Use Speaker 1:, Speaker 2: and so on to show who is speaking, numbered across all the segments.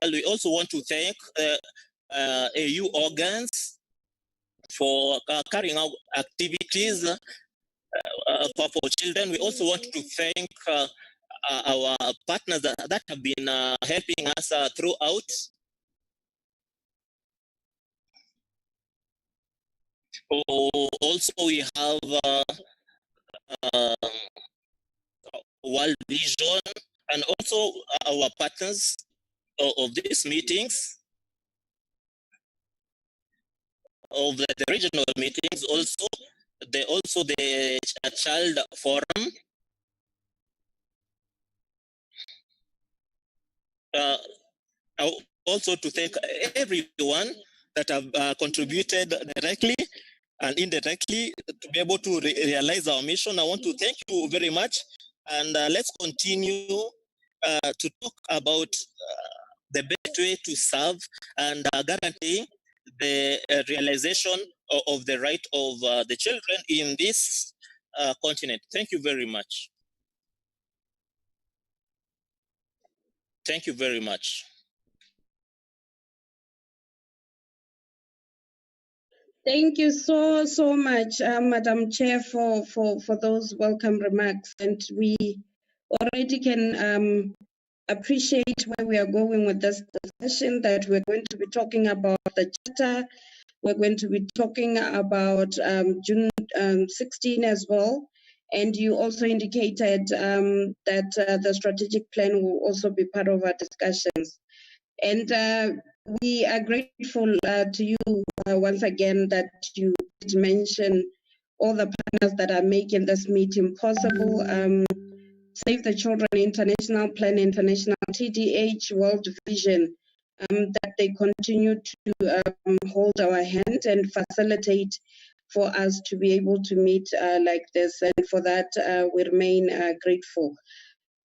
Speaker 1: we also want to thank AU organs for carrying out activities for children. We also want to thank our partners that have been helping us throughout. Also, we have World Vision and also our partners of these meetings, of the regional meetings, also the Child Forum. Also to thank everyone that have contributed directly and indirectly to be able to realize our mission. I want to thank you very much, and let's continue to talk about the best way to serve and guarantee the realization of the right of the children in this continent. Thank you very much. Thank you very much.
Speaker 2: Thank you so much, Madam Chair, for those welcome remarks. And we already can appreciate where we are going with this discussion, that we're going to be talking about the charter. We're going to be talking about June 16 as well. And you also indicated that the strategic plan will also be part of our discussions. And we are grateful to you once again that you did mention all the partners that are making this meeting possible. Save the Children International Plan, International TDH, World Vision, that they continue to hold our hand and facilitate for us to be able to meet like this. And for that, we remain grateful.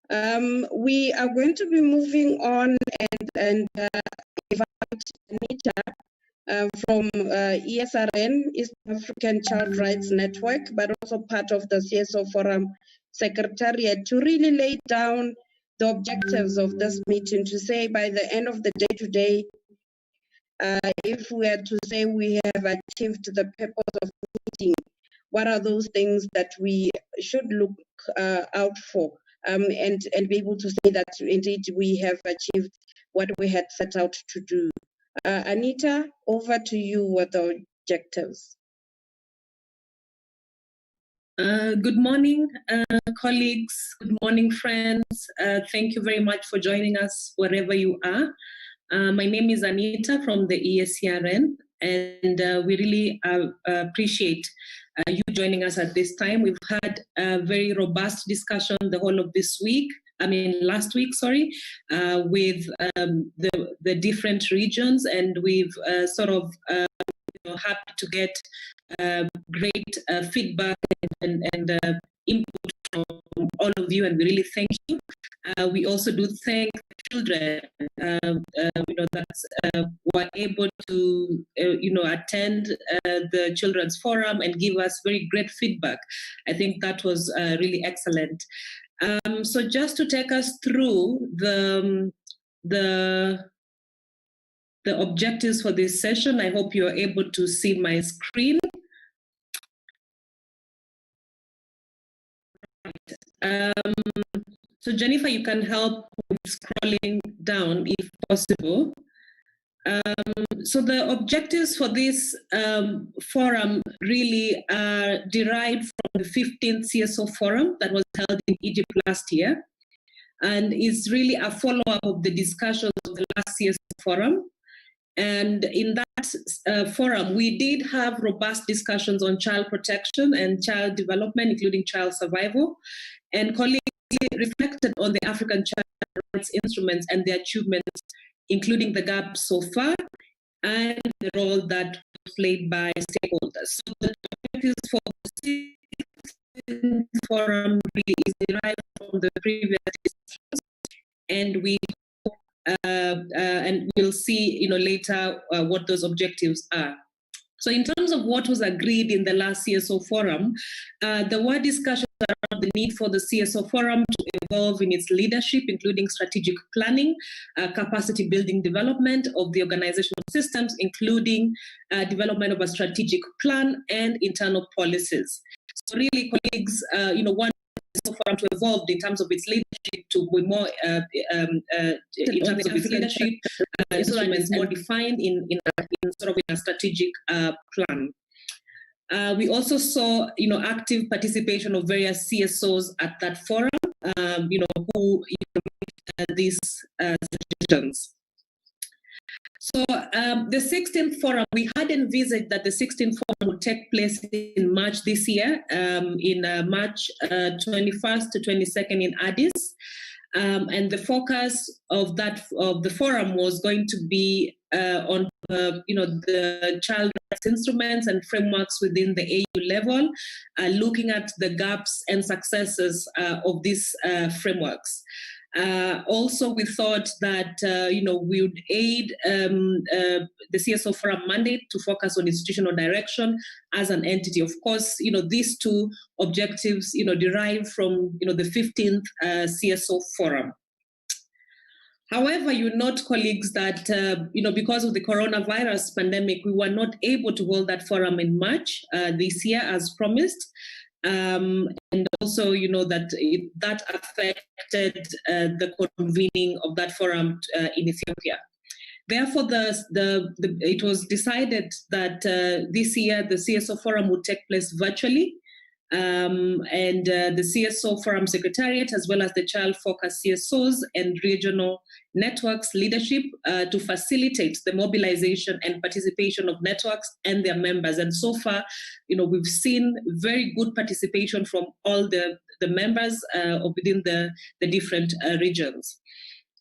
Speaker 2: We are going to be moving on and invite Anita from ESRN, East African Child Rights Network, but also part of the Cso Forum Secretariat, to really lay down the objectives of this meeting, to say by the end of the day today, if we are to say we have achieved the purpose of the meeting, what are those things that we should look out for, and be able to say that indeed we have achieved what we had set out to do. Anita, over to you with the objectives.
Speaker 3: Good morning, colleagues. Good morning, friends. Thank you very much for joining us wherever you are. My name is Anita from the ESRN, and we really appreciate you joining us at this time. We've had a very robust discussion the whole of this week. Last week, sorry, with the different regions, and we've happy to get great feedback and input from all of you, and we really thank you. We also do thank children, that were able to, attend the Children's Forum and give us very great feedback. I think that was really excellent. So just to take us through the objectives for this session, I hope you are able to see my screen. So Jennifer, you can help with scrolling down if possible. So the objectives for this forum really are derived from the 15th Cso Forum that was held in Egypt last year, and is really a follow-up of the discussions of the last Cso Forum. And in that forum, we did have robust discussions on child protection and child development, including child survival. And colleagues reflected on the African child rights instruments and their achievements, including the gap so far and the role that was played by stakeholders. So the objectives for the forum really is derived from the previous discussions, and we and we'll see later what those objectives are. So in terms of what was agreed in the last CSO Forum, there were discussions around the need for the CSO Forum to evolve in its leadership, including strategic planning, capacity building development of the organizational systems, including development of a strategic plan and internal policies. So really, colleagues, want the Forum to evolve in terms of its leadership, to be more in terms of its leadership, so that it's more defined in a strategic plan. We also saw, active participation of various CSOs at that forum, who these suggestions. So the 16th forum, we had envisaged that the 16th forum would take place in March this year, in March 21st to 22nd in Addis. And the focus of the forum was going to be on the child rights instruments and frameworks within the AU level, looking at the gaps and successes of these frameworks. Also, we thought that we would aid the CSO Forum mandate to focus on institutional direction as an entity. Of course, these two objectives derive from the 15th CSO Forum. However, you note, colleagues, that because of the coronavirus pandemic, we were not able to hold that forum in March this year as promised. And also, that affected the convening of that forum in Ethiopia. Therefore, it was decided that this year the CSO Forum would take place virtually. And the CSO Forum Secretariat, as well as the Child Focus CSOs and regional networks leadership to facilitate the mobilization and participation of networks and their members. And so far, we've seen very good participation from all the members within the different regions.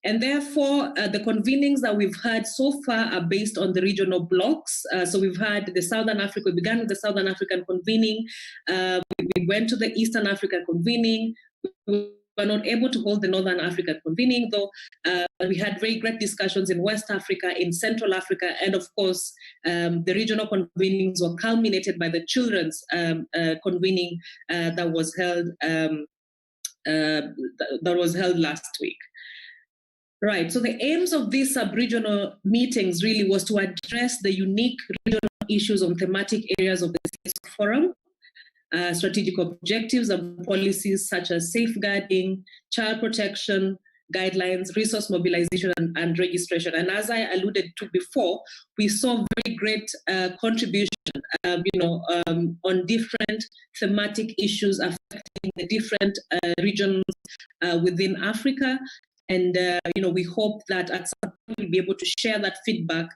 Speaker 3: And therefore, the convenings that we've had so far are based on the regional blocks. So we've had the Southern Africa, we began with the Southern African convening, we went to the Eastern African convening. We were not able to hold the Northern African convening, though we had very great discussions in West Africa, in Central Africa, and of course, the regional convenings were culminated by the children's convening that was held last week. Right, so the aims of these sub-regional meetings really was to address the unique regional issues on thematic areas of the CSO Forum, strategic objectives and policies such as safeguarding, child protection, guidelines, resource mobilization, and registration. And as I alluded to before, we saw very great contribution, on different thematic issues affecting the different regions within Africa. And, we hope that at some point we'll be able to share that feedback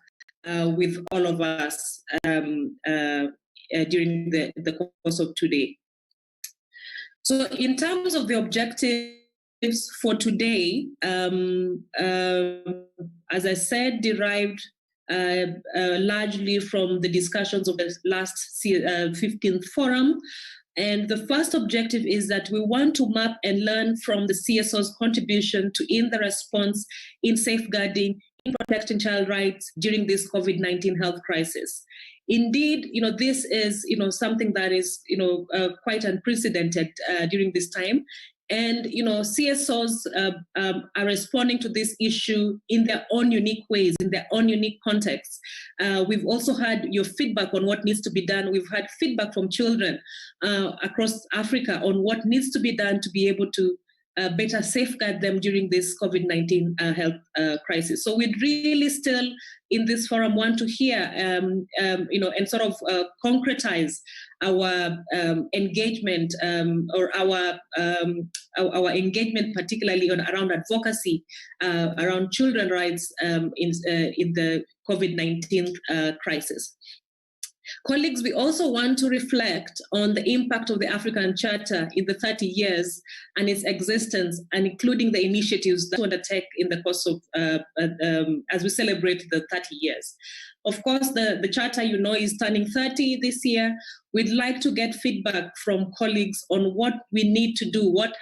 Speaker 3: with all of us during the course of today. So in terms of the objectives for today, as I said, derived largely from the discussions of the last 15th forum. And the first objective is that we want to map and learn from the CSO's contribution in the response, in safeguarding, in protecting child rights during this COVID-19 health crisis. Indeed, this is, something that is, quite unprecedented during this time. And, CSOs are responding to this issue in their own unique ways, in their own unique contexts. We've also had your feedback on what needs to be done. We've had feedback from children across Africa on what needs to be done to be able to better safeguard them during this COVID-19 health crisis. So we'd really still, in this forum, want to hear, and sort of concretize our engagement or our engagement, particularly around advocacy around children's rights in the COVID-19 crisis. Colleagues, we also want to reflect on the impact of the African Charter in the 30 years and its existence, and including the initiatives that we undertake in the course of, as we celebrate the 30 years. Of course, the charter, is turning 30 this year. We'd like to get feedback from colleagues on what we need to do, what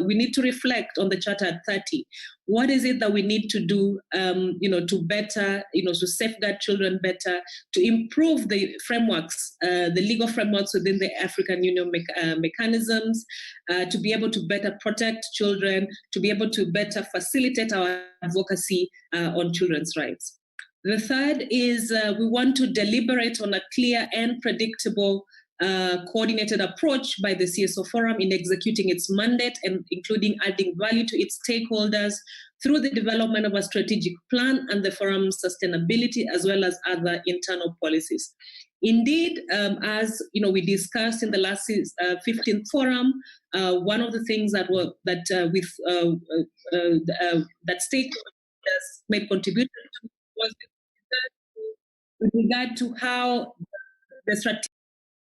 Speaker 3: we need to reflect on the charter at 30. What is it that we need to do, to better, to safeguard children better, to improve the frameworks, the legal frameworks within the African Union mechanisms, to be able to better protect children, to be able to better facilitate our advocacy on children's rights. The third is we want to deliberate on a clear and predictable coordinated approach by the Cso Forum in executing its mandate and including adding value to its stakeholders through the development of a strategic plan and the forum's sustainability as well as other internal policies. Indeed, as we discussed in the last 15th forum, one of the things that stakeholders made contribution to was with regard to how the strategy,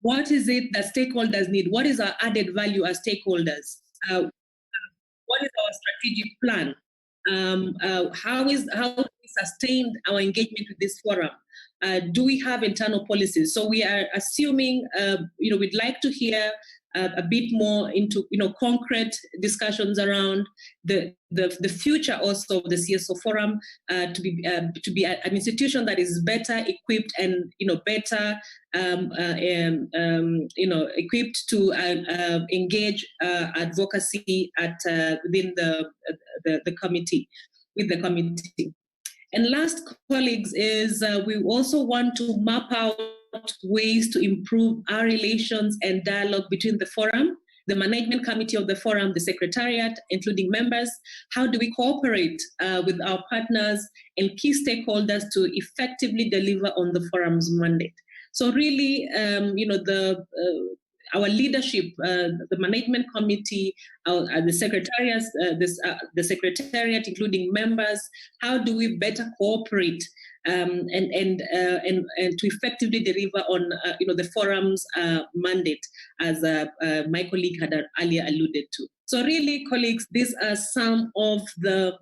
Speaker 3: what is it that stakeholders need? What is our added value as stakeholders? What is our strategic plan? How do we sustain our engagement with this forum? Do we have internal policies? So we are assuming, we'd like to hear a bit more into, concrete discussions around the future also of the Cso Forum to be an institution that is better equipped and better equipped to engage advocacy at within the committee with the committee. And last, colleagues, is we also want to map out ways to improve our relations and dialogue between the forum, the management committee of the forum, the secretariat, including members. How do we cooperate with our partners and key stakeholders to effectively deliver on the forum's mandate? So really, our leadership, the management committee, the secretariat, including members, how do we better cooperate and to effectively deliver on the forum's mandate, as my colleague had earlier alluded to. So really, colleagues, these are some of the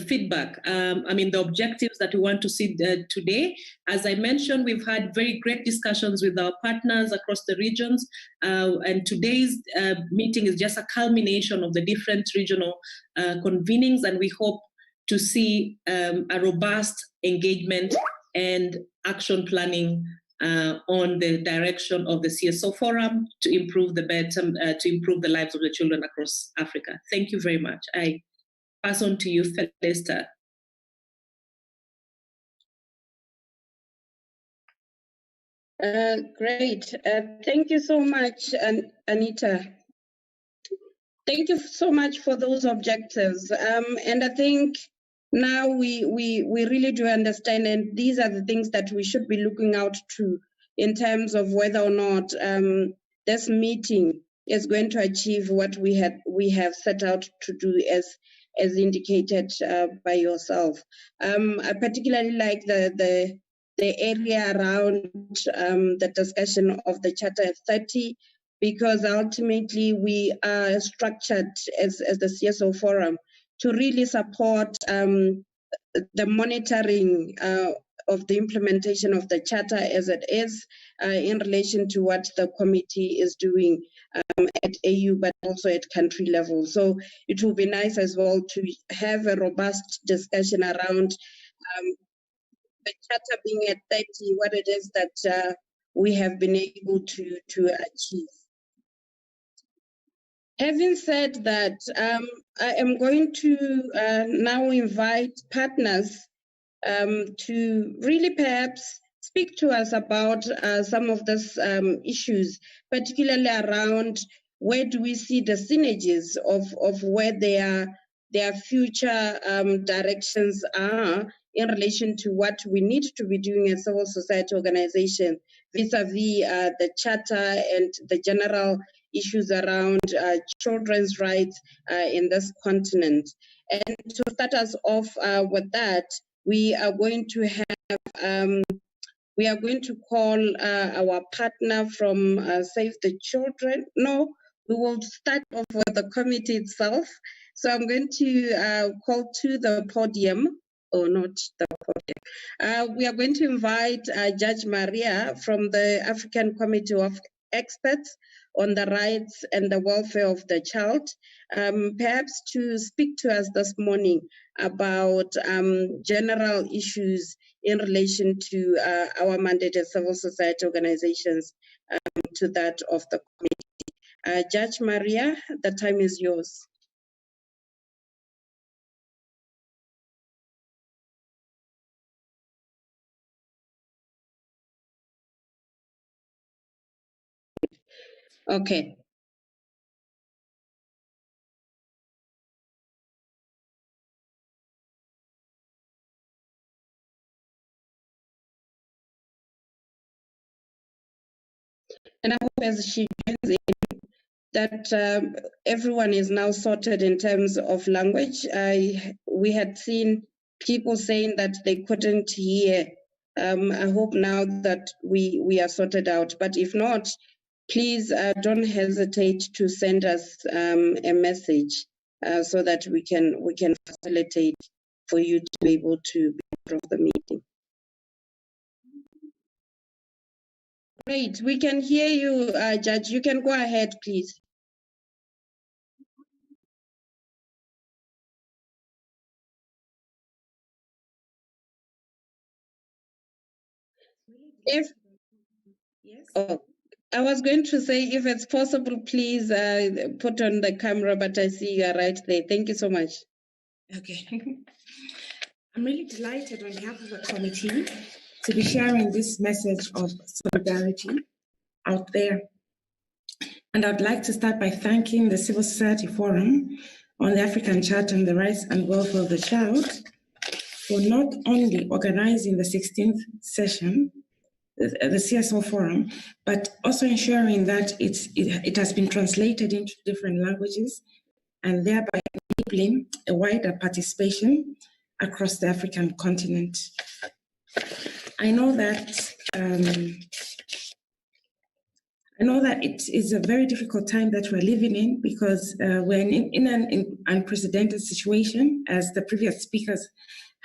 Speaker 3: feedback, the objectives that we want to see today. As I mentioned, we've had very great discussions with our partners across the regions, and today's meeting is just a culmination of the different regional convenings, and we hope to see a robust engagement and action planning on the direction of the Cso Forum to improve the lives of the children across Africa. Thank you very much. I pass on to you, Felista.
Speaker 2: Great. Thank you so much, Anita. Thank you so much for those objectives. And I think now we really do understand, and these are the things that we should be looking out to in terms of whether or not this meeting is going to achieve what we have set out to do as indicated by yourself. I particularly like the area around the discussion of the Charter 30, because ultimately we are structured as the Cso Forum to really support the monitoring of the implementation of the Charter as it is in relation to what the committee is doing at AU, but also at country level. So it will be nice as well to have a robust discussion around the Charter being at 30, what it is that we have been able to achieve. Having said that, I am going to now invite partners to really perhaps speak to us about some of these issues, particularly around where do we see the synergies of where their future directions are in relation to what we need to be doing as civil society organization vis-a-vis the Charter and the general issues around children's rights in this continent. And to start us off with that, we are going to call our partner from Save the Children. No, we will start off with the committee itself. So I'm going to call to the podium or not the podium. We are going to invite Judge Maria from the African Committee of Experts on the Rights and the Welfare of the Child, perhaps to speak to us this morning about general issues in relation to our mandated civil society organizations to that of the committee. Judge Maria, the time is yours. Okay. And I hope as she joins in that everyone is now sorted in terms of language. We had seen people saying that they couldn't hear. I hope now that we are sorted out. But if not, please don't hesitate to send us a message so that we can facilitate for you to be able to be part of the meeting. Great, we can hear you, Judge. You can go ahead, please. If yes. Oh, I was going to say, if it's possible, please put on the camera, but I see you are right there. Thank you so much.
Speaker 4: Okay. I'm really delighted on behalf of the committee to be sharing this message of solidarity out there. And I'd like to start by thanking the Civil Society Forum on the African Charter on the Rights and Welfare of the Child for not only organizing the 16th session, the Cso Forum, but also ensuring that it has been translated into different languages and thereby enabling a wider participation across the African continent. I know that it is a very difficult time that we're living in because we're in an unprecedented situation, as the previous speakers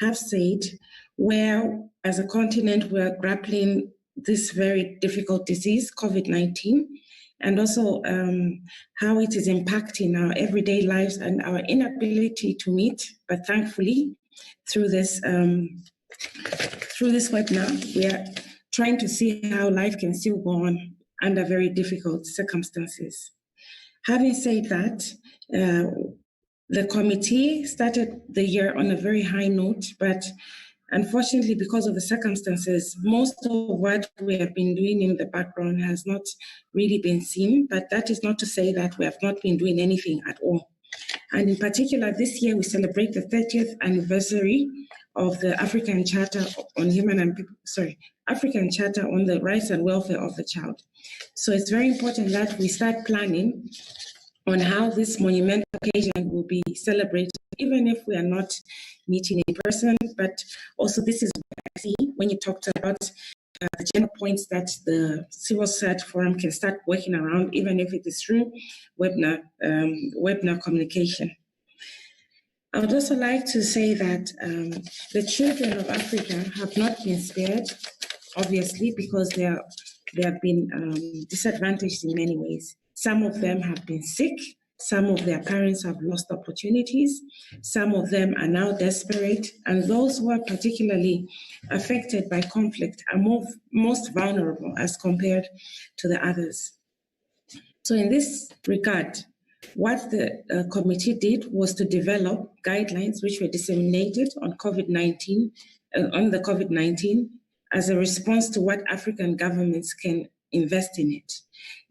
Speaker 4: have said, where as a continent we're grappling this very difficult disease, COVID-19, and also how it is impacting our everyday lives and our inability to meet. But thankfully, through this webinar, we are trying to see how life can still go on under very difficult circumstances. Having said that, the committee started the year on a very high note, but unfortunately, because of the circumstances, most of what we have been doing in the background has not really been seen, but that is not to say that we have not been doing anything at all. And in particular, this year we celebrate the 30th anniversary of the African Charter on African Charter on the Rights and Welfare of the Child. So it's very important that we start planning on how this monumental occasion will be celebrated, even if we are not meeting in person. But also, this is what I see when you talked about the general points that the Civil Society Forum can start working around, even if it is through webinar communication. I would also like to say that the children of Africa have not been spared, obviously, because they have been disadvantaged in many ways. Some of them have been sick. Some of their parents have lost opportunities. Some of them are now desperate. And those who are particularly affected by conflict are most vulnerable as compared to the others. So in this regard, what the committee did was to develop guidelines which were disseminated on COVID-19, on the COVID-19 as a response to what African governments can invest in it.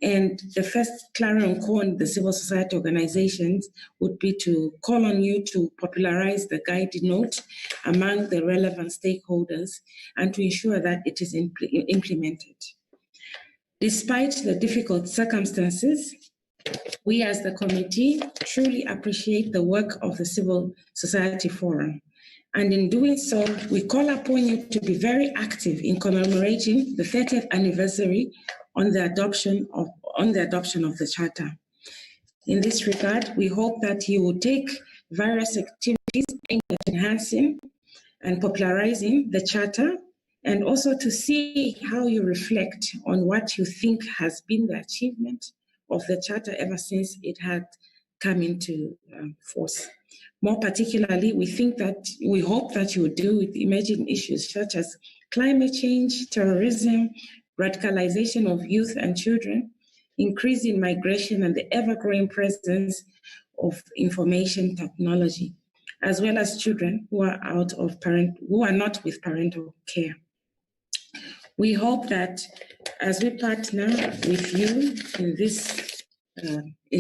Speaker 4: And the first clarion call in the civil society organizations would be to call on you to popularize the guide note among the relevant stakeholders and to ensure that it is implemented. Despite the difficult circumstances, we as the committee truly appreciate the work of the Civil Society Forum. And in doing so, we call upon you to be very active in commemorating the 30th anniversary on the adoption of the Charter. In this regard, we hope that you will take various activities aimed at enhancing and popularizing the Charter, and also to see how you reflect on what you think has been the achievement of the Charter ever since it had come into force. More particularly, we hope that you will deal with emerging issues such as climate change, terrorism, radicalization of youth and children, increasing migration, and the ever-growing presence of information technology, as well as children who are not with parental care. We hope that as we partner with you in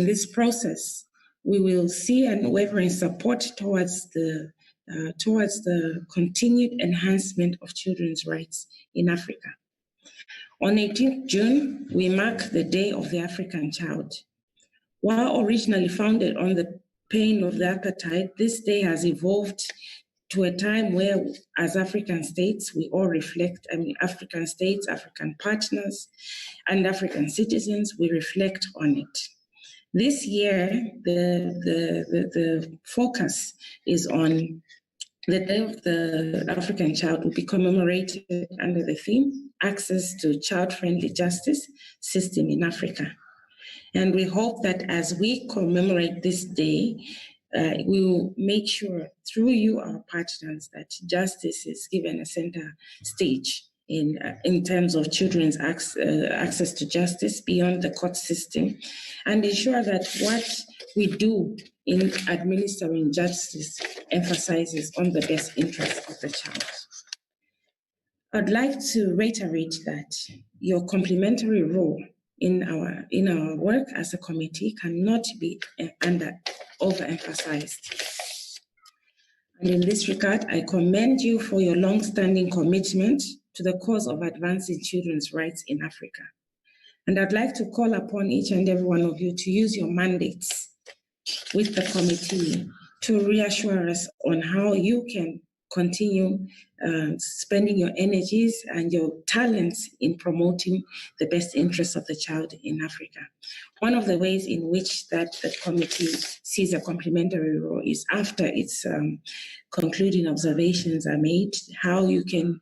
Speaker 4: this process, we will see unwavering support towards the continued enhancement of children's rights in Africa. On 18th June, we mark the Day of the African Child. While originally founded on the pain of the apartheid, this day has evolved to a time where, as African states, we all reflect, African states, African partners, and African citizens, we reflect on it. This year, the focus is on the Day of the African Child will be commemorated under the theme, Access to Child-Friendly Justice System in Africa. And we hope that as we commemorate this day, we will make sure through you, our partners, that justice is given a center stage in terms of children's access to justice beyond the court system, and ensure that what we do in administering justice emphasizes on the best interests of the child. I'd like to reiterate that your complementary role in our work as a committee cannot be overemphasized. And in this regard, I commend you for your long-standing commitment to the cause of advancing children's rights in Africa. And I'd like to call upon each and every one of you to use your mandates with the committee to reassure us on how you can continue spending your energies and your talents in promoting the best interests of the child in Africa. One of the ways in which that the committee sees a complementary role is after its concluding observations are made, how you can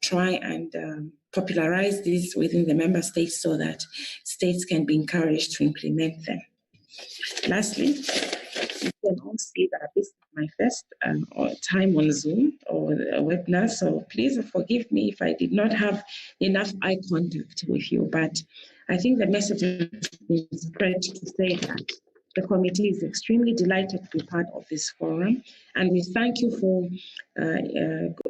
Speaker 4: try and popularize this within the member states so that states can be encouraged to implement them. Lastly, you can all see that this is my first time on Zoom or a webinar, so please forgive me if I did not have enough eye contact with you, but I think the message is spread to say that the committee is extremely delighted to be part of this forum, and we thank you for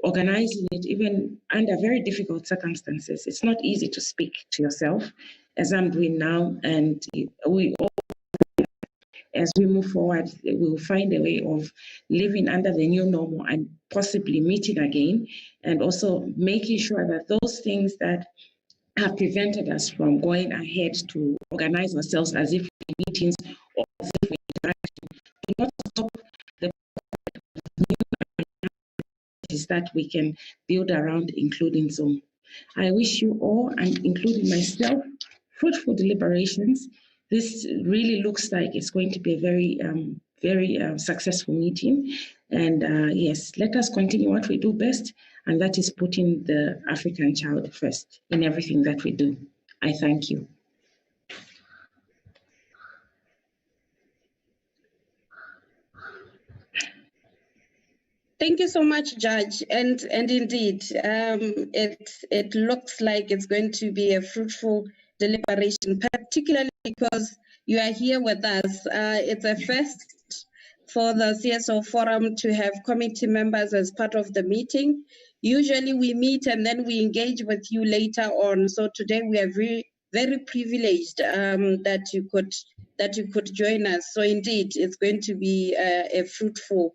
Speaker 4: organizing it even under very difficult circumstances. It's not easy to speak to yourself, as I'm doing now, and we all, as we move forward, we will find a way of living under the new normal and possibly meeting again, and also making sure that those things that have prevented us from going ahead to organize ourselves as if we meetings or as if we interact do not stop the new that we can build around, including Zoom. I wish you all, and including myself, fruitful deliberations. This really looks like it's going to be a very successful meeting. And yes, let us continue what we do best, and that is putting the African child first in everything that we do. I thank you.
Speaker 2: Thank you so much, Judge. And indeed, it looks like it's going to be a fruitful deliberation, particularly because you are here with us. It's a first for the Cso Forum to have committee members as part of the meeting. Usually we meet and then we engage with you later on. So today we are very privileged that you could join us. So indeed, it's going to be a fruitful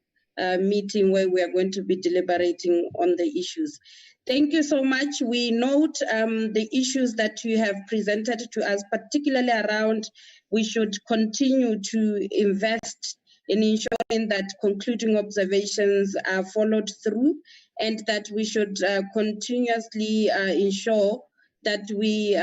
Speaker 2: meeting where we are going to be deliberating on the issues. Thank you so much. We note the issues that you have presented to us, particularly around we should continue to invest in ensuring that concluding observations are followed through, and that we should continuously ensure that we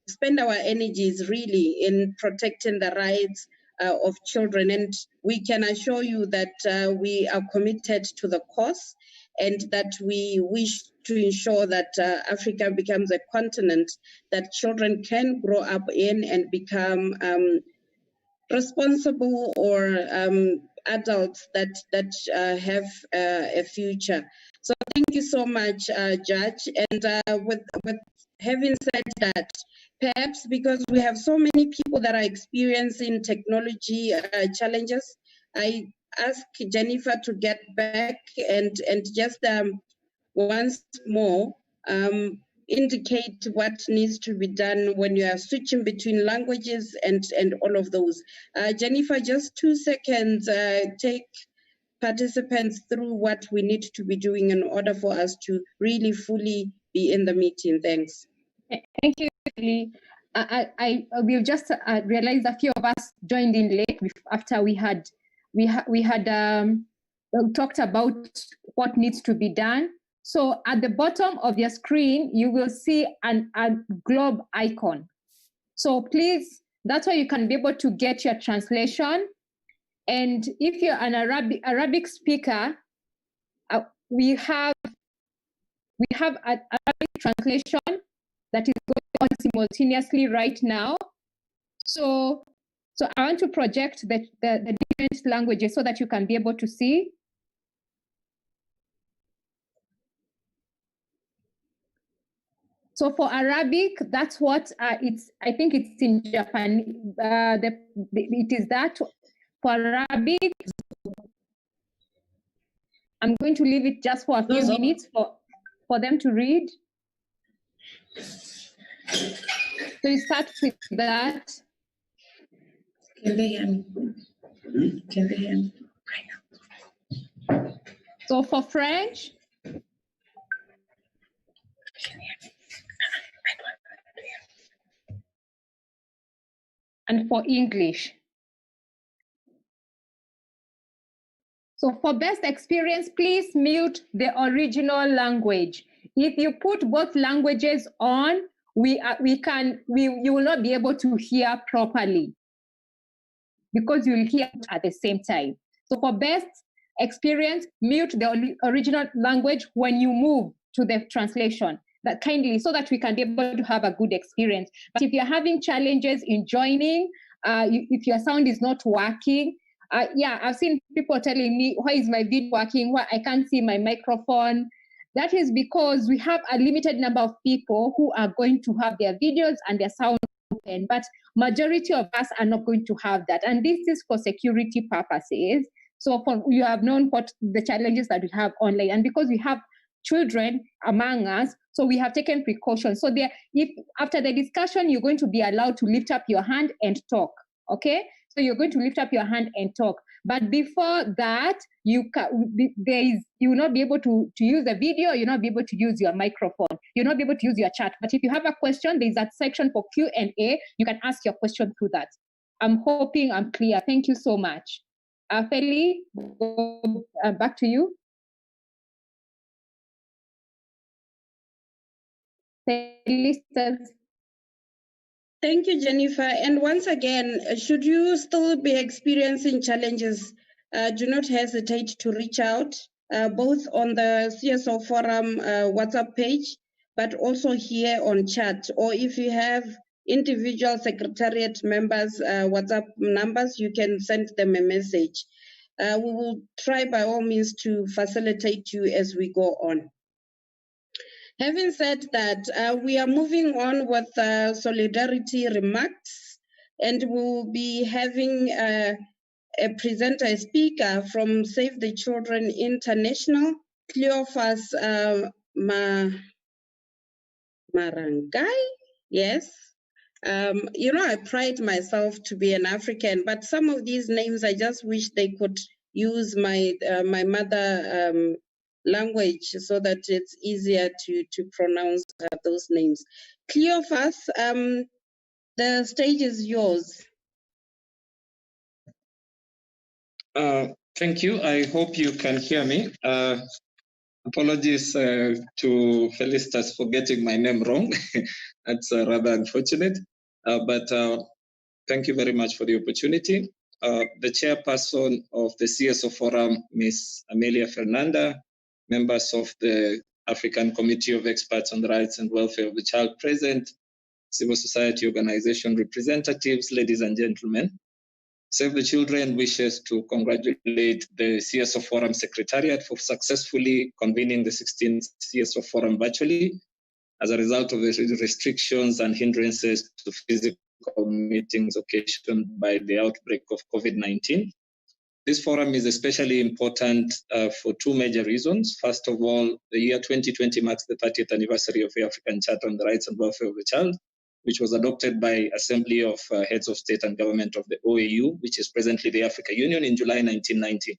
Speaker 2: spend our energies really in protecting the rights of children. And we can assure you that we are committed to the cause, and that we wish to ensure that Africa becomes a continent that children can grow up in and become responsible or adults that have a future. So thank you so much, Judge. And with having said that, perhaps because we have so many people that are experiencing technology challenges, I ask Jennifer to get back and just once more indicate what needs to be done when you are switching between languages and all of those. Jennifer, just 2 seconds, take participants through what we need to be doing in order for us to really fully be in the meeting. Thanks.
Speaker 5: Thank you, Lee. I will just realize a few of us joined in late after we had talked about what needs to be done. So at the bottom of your screen, you will see a globe icon. So please, that's where you can be able to get your translation. And if you're an Arabic speaker, we have an Arabic translation that is going on simultaneously right now. So I want to project the different languages so that you can be able to see. So for Arabic, that's what it's. I think it's in Japan. It is that for Arabic. I'm going to leave it just for a few minutes for them to read. So you start with that.
Speaker 4: Can they hear me? Can they hear me?
Speaker 5: So for French. And for English. So for best experience, please mute the original language. If you put both languages on, you will not be able to hear properly because you will hear at the same time. So for best experience, mute the original language when you move to the translation. That kindly, so that we can be able to have a good experience. But if you're having challenges in joining, if your sound is not working, I've seen people telling me, why is my video working? Why I can't see my microphone? That is because we have a limited number of people who are going to have their videos and their sound open, but majority of us are not going to have that. And this is for security purposes. So you have known what the challenges that we have online. And because we have children among us, so we have taken precautions. So if after the discussion, you're going to be allowed to lift up your hand and talk, okay? So you're going to lift up your hand and talk. But before that, you will not be able to use the video, you'll not be able to use your microphone, you'll not be able to use your chat. But if you have a question, there's that section for Q&A, you can ask your question through that. I'm hoping I'm clear. Thank you so much. Feli, back to you.
Speaker 2: Thank you, Jennifer. And once again, should you still be experiencing challenges, do not hesitate to reach out, both on the Cso Forum WhatsApp page, but also here on chat. Or if you have individual Secretariat members' WhatsApp numbers, you can send them a message. We will try by all means to facilitate you as we go on. Having said that, we are moving on with solidarity remarks, and we'll be having a presenter, a speaker from Save the Children International, Cleophas Marangai. Yes. I pride myself to be an African, but some of these names, I just wish they could use my mother language so that it's easier to pronounce those names. Cleophas, the stage is yours.
Speaker 6: Thank you. I hope you can hear me. Apologies to Felicitas for getting my name wrong. That's rather unfortunate. But thank you very much for the opportunity. The chairperson of the Cso Forum, Ms. Amelia Fernanda, members of the African Committee of Experts on the Rights and Welfare of the Child present, civil society organization representatives, ladies and gentlemen. Save the Children wishes to congratulate the Cso Forum Secretariat for successfully convening the 16th Cso Forum virtually as a result of the restrictions and hindrances to physical meetings occasioned by the outbreak of COVID-19. This forum is especially important for two major reasons. First of all, the year 2020 marks the 30th anniversary of the African Charter on the Rights and Welfare of the Child, which was adopted by Assembly of Heads of State and Government of the OAU, which is presently the African Union, in July 1990.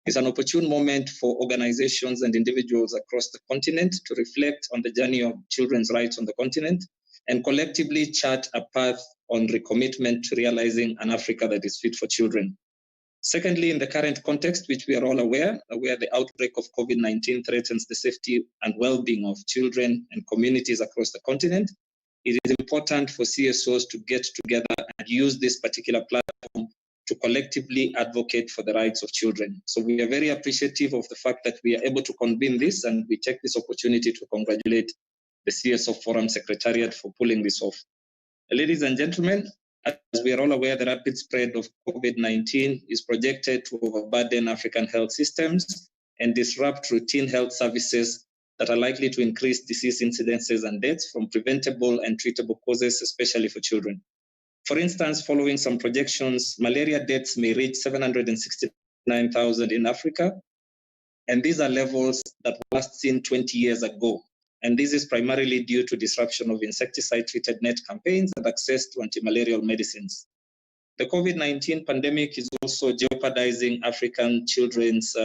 Speaker 6: It's an opportune moment for organizations and individuals across the continent to reflect on the journey of children's rights on the continent and collectively chart a path on recommitment to realizing an Africa that is fit for children. Secondly, in the current context, which we are all aware, where the outbreak of COVID-19 threatens the safety and well-being of children and communities across the continent, it is important for CSOs to get together and use this particular platform to collectively advocate for the rights of children. So we are very appreciative of the fact that we are able to convene this, and we take this opportunity to congratulate the Cso Forum Secretariat for pulling this off. Ladies and gentlemen, as we are all aware, the rapid spread of COVID-19 is projected to overburden African health systems and disrupt routine health services that are likely to increase disease incidences and deaths from preventable and treatable causes, especially for children. For instance, following some projections, malaria deaths may reach 769,000 in Africa, and these are levels that were last seen 20 years ago. And this is primarily due to disruption of insecticide-treated net campaigns and access to anti-malarial medicines. The COVID-19 pandemic is also jeopardizing African children's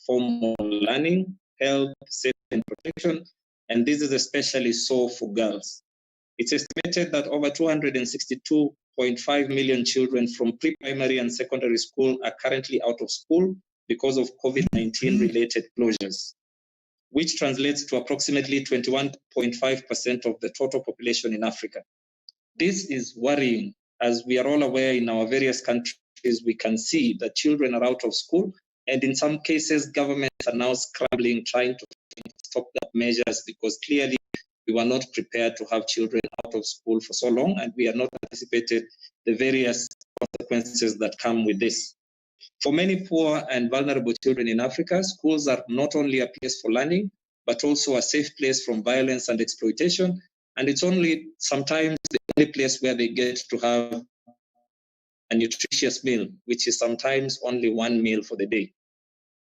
Speaker 6: formal learning, health, safety, and protection, and this is especially so for girls. It's estimated that over 262.5 million children from pre-primary and secondary school are currently out of school because of COVID-19 related closures, which translates to approximately 21.5% of the total population in Africa. This is worrying. As we are all aware, in our various countries, we can see that children are out of school, and in some cases, governments are now scrambling, trying to stop that measures, because clearly we were not prepared to have children out of school for so long, and we are not anticipated the various consequences that come with this. For many poor and vulnerable children in Africa, schools are not only a place for learning, but also a safe place from violence and exploitation. And it's only sometimes the only place where they get to have a nutritious meal, which is sometimes only one meal for the day.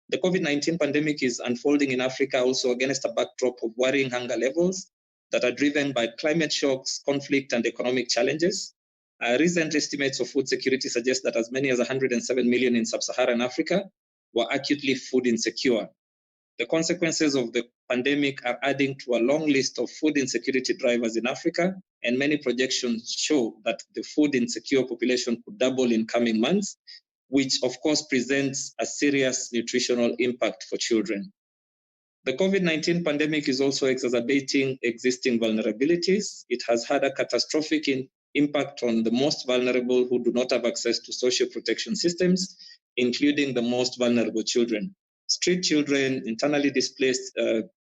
Speaker 6: The COVID-19 pandemic is unfolding in Africa also against a backdrop of worrying hunger levels that are driven by climate shocks, conflict, and economic challenges. Recent estimates of food security suggest that as many as 107 million in sub-Saharan Africa were acutely food insecure. The consequences of the pandemic are adding to a long list of food insecurity drivers in Africa, and many projections show that the food insecure population could double in coming months, which of course presents a serious nutritional impact for children. The COVID-19 pandemic is also exacerbating existing vulnerabilities. It has had a catastrophic impact on the most vulnerable who do not have access to social protection systems, including the most vulnerable children. Street children, internally displaced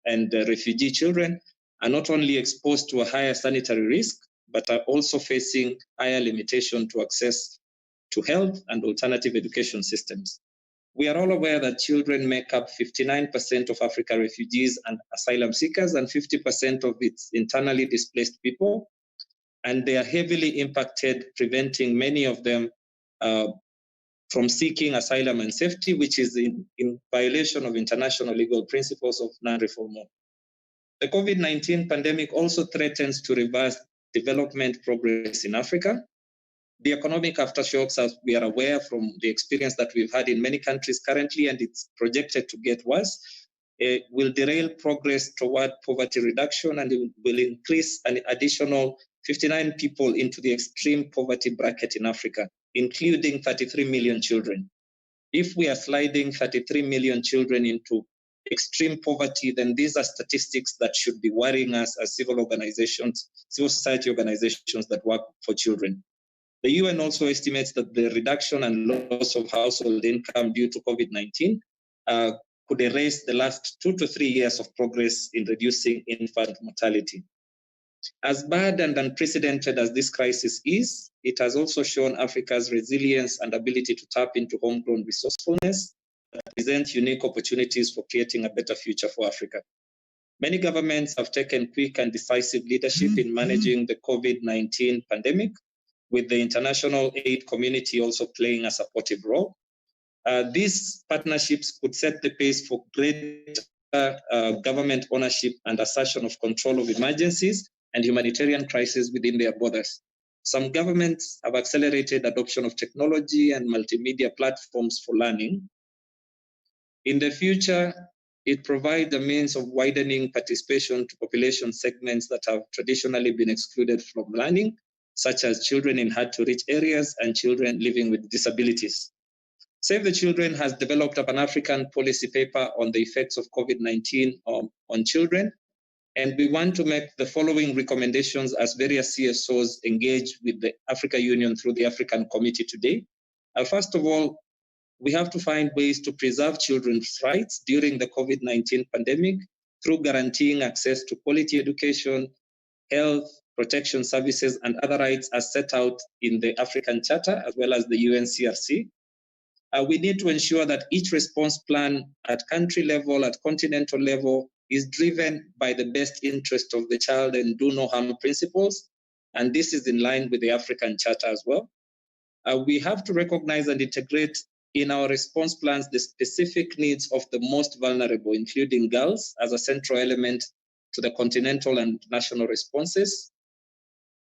Speaker 6: and refugee children are not only exposed to a higher sanitary risk, but are also facing higher limitation to access to health and alternative education systems. We are all aware that children make up 59% of African refugees and asylum seekers and 50% of its internally displaced people, and they are heavily impacted, preventing many of them from seeking asylum and safety, which is in violation of international legal principles of non-refoulement. The COVID-19 pandemic also threatens to reverse development progress in Africa. The economic aftershocks, as we are aware from the experience that we've had in many countries currently, and it's projected to get worse, will derail progress toward poverty reduction, and it will increase an additional 59 people into the extreme poverty bracket in Africa, including 33 million children. If we are sliding 33 million children into extreme poverty, then these are statistics that should be worrying us as civil organizations, civil society organizations that work for children. The UN also estimates that the reduction and loss of household income due to COVID-19 could erase the last 2 to 3 years of progress in reducing infant mortality. As bad and unprecedented as this crisis is, it has also shown Africa's resilience and ability to tap into homegrown resourcefulness that present unique opportunities for creating a better future for Africa. Many governments have taken quick and decisive leadership in managing the COVID-19 pandemic, with the international aid community also playing a supportive role. These partnerships could set the pace for greater government ownership and assertion of control of emergencies and humanitarian crises within their borders. Some governments have accelerated adoption of technology and multimedia platforms for learning. In the future, it provides a means of widening participation to population segments that have traditionally been excluded from learning, such as children in hard-to-reach areas and children living with disabilities. Save the Children has developed a Pan-African policy paper on the effects of COVID-19 on children, and we want to make the following recommendations as various CSOs engage with the African Union through the African Committee today. First of all, we have to find ways to preserve children's rights during the COVID-19 pandemic through guaranteeing access to quality education, health, protection services, and other rights as set out in the African Charter as well as the UNCRC. We need to ensure that each response plan at country level, at continental level, is driven by the best interest of the child and do no harm principles. And this is in line with the African Charter as well. We have to recognize and integrate in our response plans the specific needs of the most vulnerable, including girls, as a central element to the continental and national responses.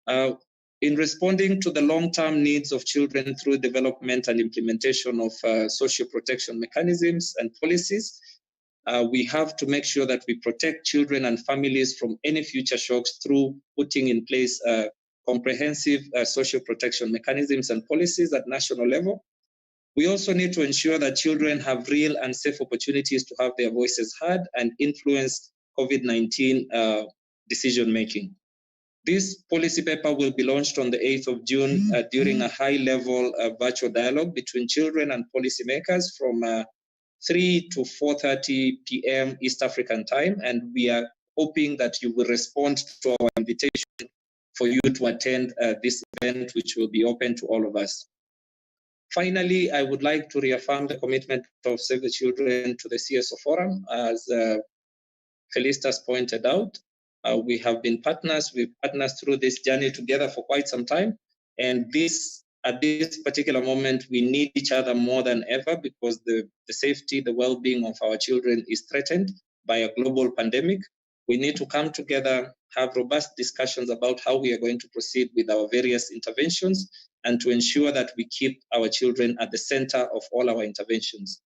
Speaker 6: In responding to the long-term needs of children through development and implementation of social protection mechanisms and policies, we have to make sure that we protect children and families from any future shocks through putting in place comprehensive social protection mechanisms and policies at national level. We also need to ensure that children have real and safe opportunities to have their voices heard and influence COVID-19 decision-making. This policy paper will be launched on the 8th of June during a high-level virtual dialogue between children and policymakers from 3 to 4:30 p.m. East African time, and we are hoping that you will respond to our invitation for you to attend this event, which will be open to all of us. Finally, I would like to reaffirm the commitment of Save the Children to the Cso Forum. As Felicitas pointed out, we have been partners. We've partners through this journey together for quite some time. And at this particular moment, we need each other more than ever because the safety, the well-being of our children is threatened by a global pandemic. We need to come together, have robust discussions about how we are going to proceed with our various interventions and to ensure that we keep our children at the center of all our interventions.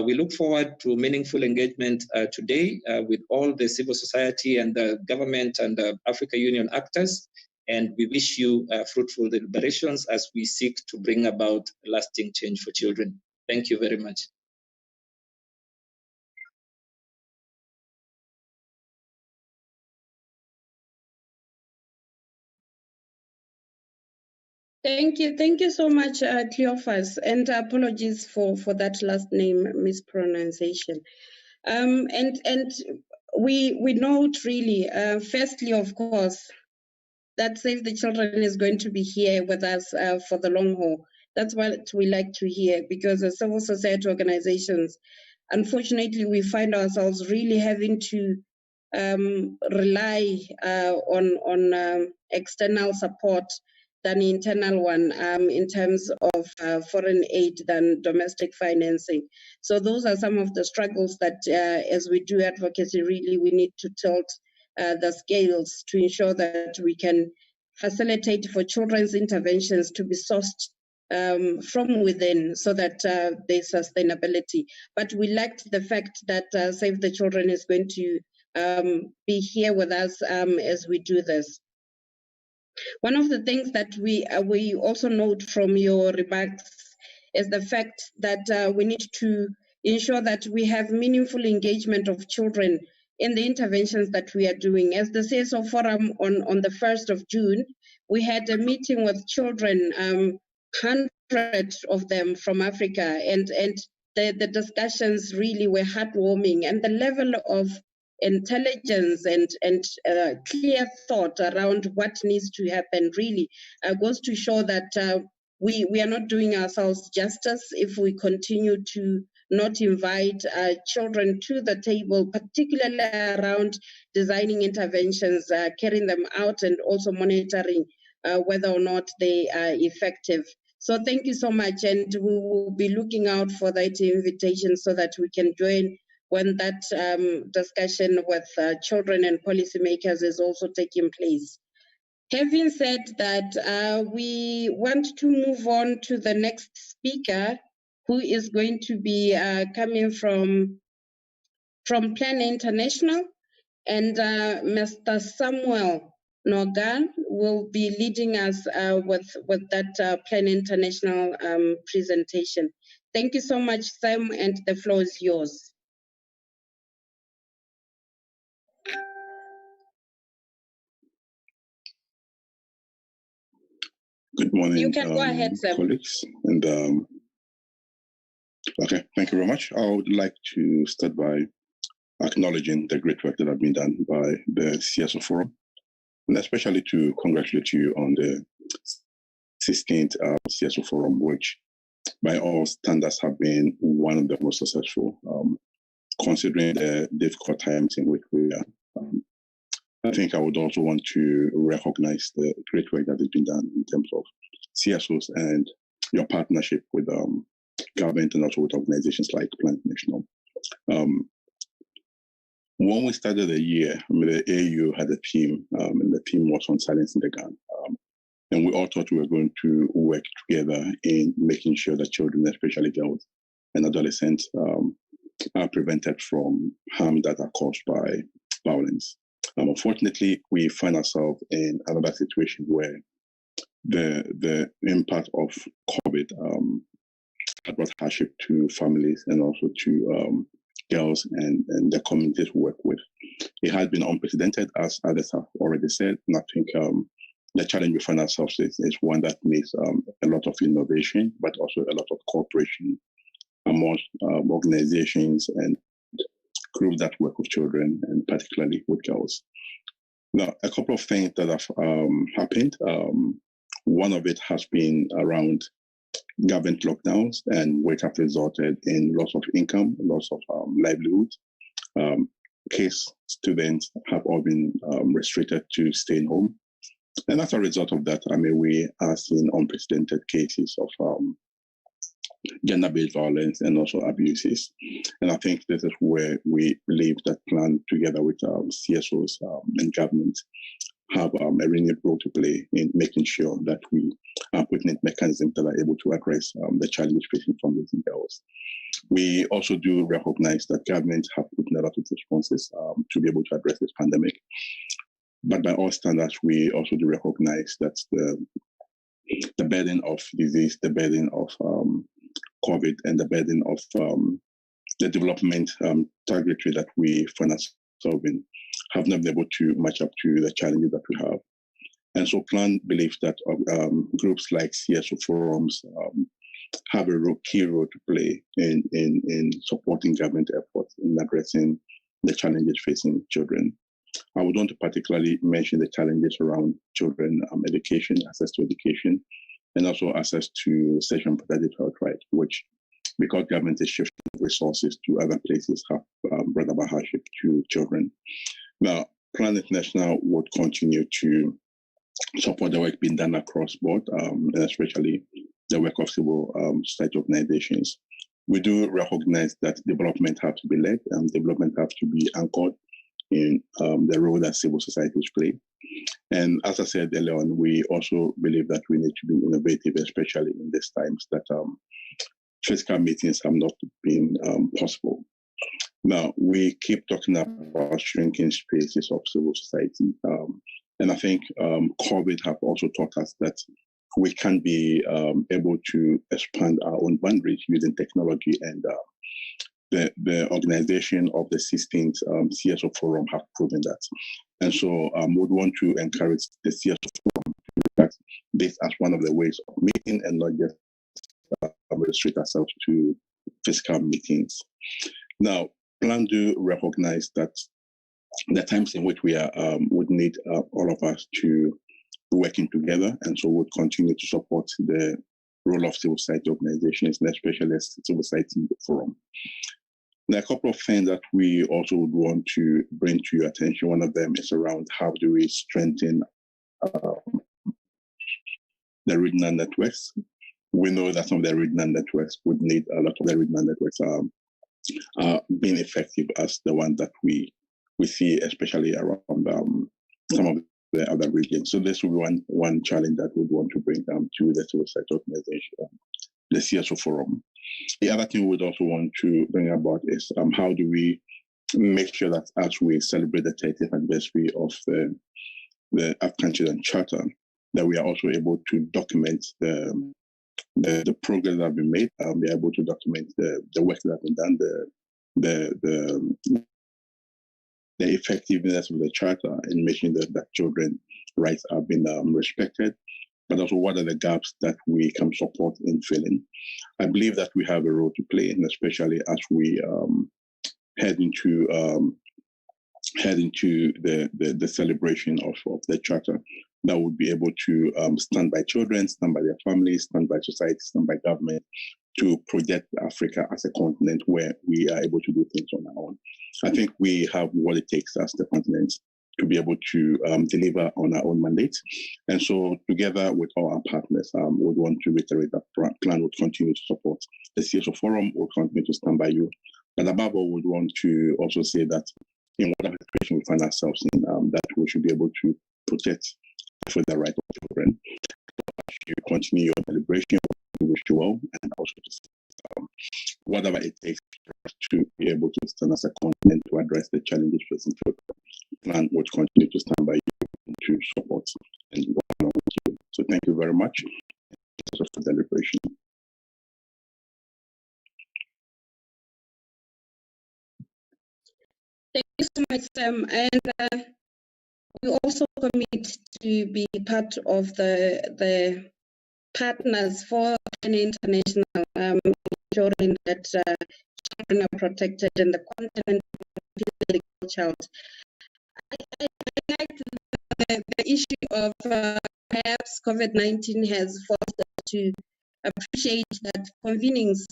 Speaker 6: We look forward to meaningful engagement today with all the civil society and the government and the African Union actors. And we wish you fruitful deliberations as we seek to bring about lasting change for children. Thank you very much.
Speaker 2: Thank you so much, Cleophas, and apologies for that last name mispronunciation. And we note really, firstly, of course, that Save the Children is going to be here with us for the long haul. That's what we like to hear, because as civil society organizations, unfortunately, we find ourselves really having to rely on external support than internal one in terms of foreign aid than domestic financing. So those are some of the struggles that as we do advocacy, really we need to tilt the scales to ensure that we can facilitate for children's interventions to be sourced from within so that there's sustainability. But we lacked the fact that Save the Children is going to be here with us as we do this. One of the things that we also note from your remarks is the fact that we need to ensure that we have meaningful engagement of children in the interventions that we are doing. As the Cso Forum on the 1st of June, we had a meeting with children, hundreds of them from Africa, and the discussions really were heartwarming, and the level of intelligence and clear thought around what needs to happen really goes to show that we are not doing ourselves justice if we continue to not invite children to the table, particularly around designing interventions, carrying them out, and also monitoring whether or not they are effective. So thank you so much, and we will be looking out for that invitation so that we can join when that discussion with children and policymakers is also taking place. Having said that, we want to move on to the next speaker, who is going to be coming from Plan International, and Mr. Samuel Nogan will be leading us with that Plan International presentation. Thank you so much, Sam, and the floor is yours.
Speaker 7: Good morning,
Speaker 2: you can go ahead, Sam.
Speaker 7: colleagues. And okay, thank you very much. I would like to start by acknowledging the great work that has been done by the Cso Forum, and especially to congratulate you on the 16th Cso Forum, which by all standards have been one of the most successful, considering the difficult times in which we are. I think I would also want to recognize the great work that has been done in terms of CSOs and your partnership with government and also with organizations like Plan International. When we started the year, the AU had a team, and the team was on silencing the gun. And we all thought we were going to work together in making sure that children, especially girls and adolescents, are prevented from harm that are caused by violence. Unfortunately, we find ourselves in another situation where the impact of COVID brought hardship to families and also to girls and the communities we work with. It has been unprecedented, as others have already said, and I think the challenge we find ourselves is one that needs a lot of innovation, but also a lot of cooperation amongst organizations and groups that work with children, and particularly with girls. Now, a couple of things that have happened. One of it has been around government lockdowns, and which have resulted in loss of income, loss of livelihood. Case students have all been restricted to staying home. And as a result of that, we are seeing unprecedented cases of gender-based violence and also abuses. And I think this is where we believe that Plan, together with CSOs and government, have a renewed role to play in making sure that we are putting in mechanisms that are able to address the challenges facing families and girls. We also do recognize that governments have put in a lot of responses to be able to address this pandemic. But by all standards, we also do recognize that the burden of disease, the burden of COVID, and the burden of the development trajectory that we find ourselves in have not been able to match up to the challenges that we have. And so Plan believes that groups like Cso Forums have a key role to play in supporting government efforts in addressing the challenges facing children. I would want to particularly mention the challenges around children education, access to education, and also access to sexual and reproductive health rights, which, because government is shifting resources to other places, have brought about hardship to children. Now, Plan International would continue to support the work being done across board, and especially the work of civil society organizations. We do recognize that development has to be led, and development has to be anchored in the role that civil societies play. And as I said earlier on, we also believe that we need to be innovative, especially in these times that physical meetings have not been possible. Now, we keep talking about shrinking spaces of civil society. And I think COVID have also taught us that we can be able to expand our own boundaries using technology, and the organization of the 16th Cso Forum have proven that. And so we would want to encourage the Cso Forum to look at this as one of the ways of meeting and not just restrict ourselves to physical meetings. Now, plan do recognize that the times in which we are would need all of us to working together, and so we'll continue to support the role of civil society organizations, and especially as Civil Society Forum. There are a couple of things that we also would want to bring to your attention. One of them is around how do we strengthen the regional networks. We know that some of the regional networks would need a lot of the regional networks being effective as the one that we see, especially around some of the other regions. So this will be one challenge that we want to bring to the civil society organization, the Cso Forum. The other thing we would also want to bring about is how do we make sure that as we celebrate the 30th anniversary of the Aftershock Charter, that we are also able to document the progress that has been made. We are able to document the work that has been done, the effectiveness of the charter in making that children's rights are being respected, but also what are the gaps that we can support in filling. I believe that we have a role to play, and especially as we head into the celebration of the charter, that would be able to stand by children, stand by their families, stand by society, stand by government, to project Africa as a continent where we are able to do things on our own. I think we have what it takes as the continent to be able to deliver on our own mandate. And so together with all our partners, we would want to reiterate that plan would continue to support the Cso Forum, will continue to stand by you. But above all, we would want to also say that in whatever situation we find ourselves in, that we should be able to protect for the right of children. As you continue your celebration, we wish you well, and also whatever it takes for us to be able to stand as a continent to address the challenges facing children. Plan would continue to stand by you to support and work along with you. So thank you very much for the celebration.
Speaker 2: Thank you so much, Sam. And we also commit to be part of the partners for an international ensuring that children are protected in the continent of the child. I like the issue of perhaps COVID-19 has forced us to appreciate that convenings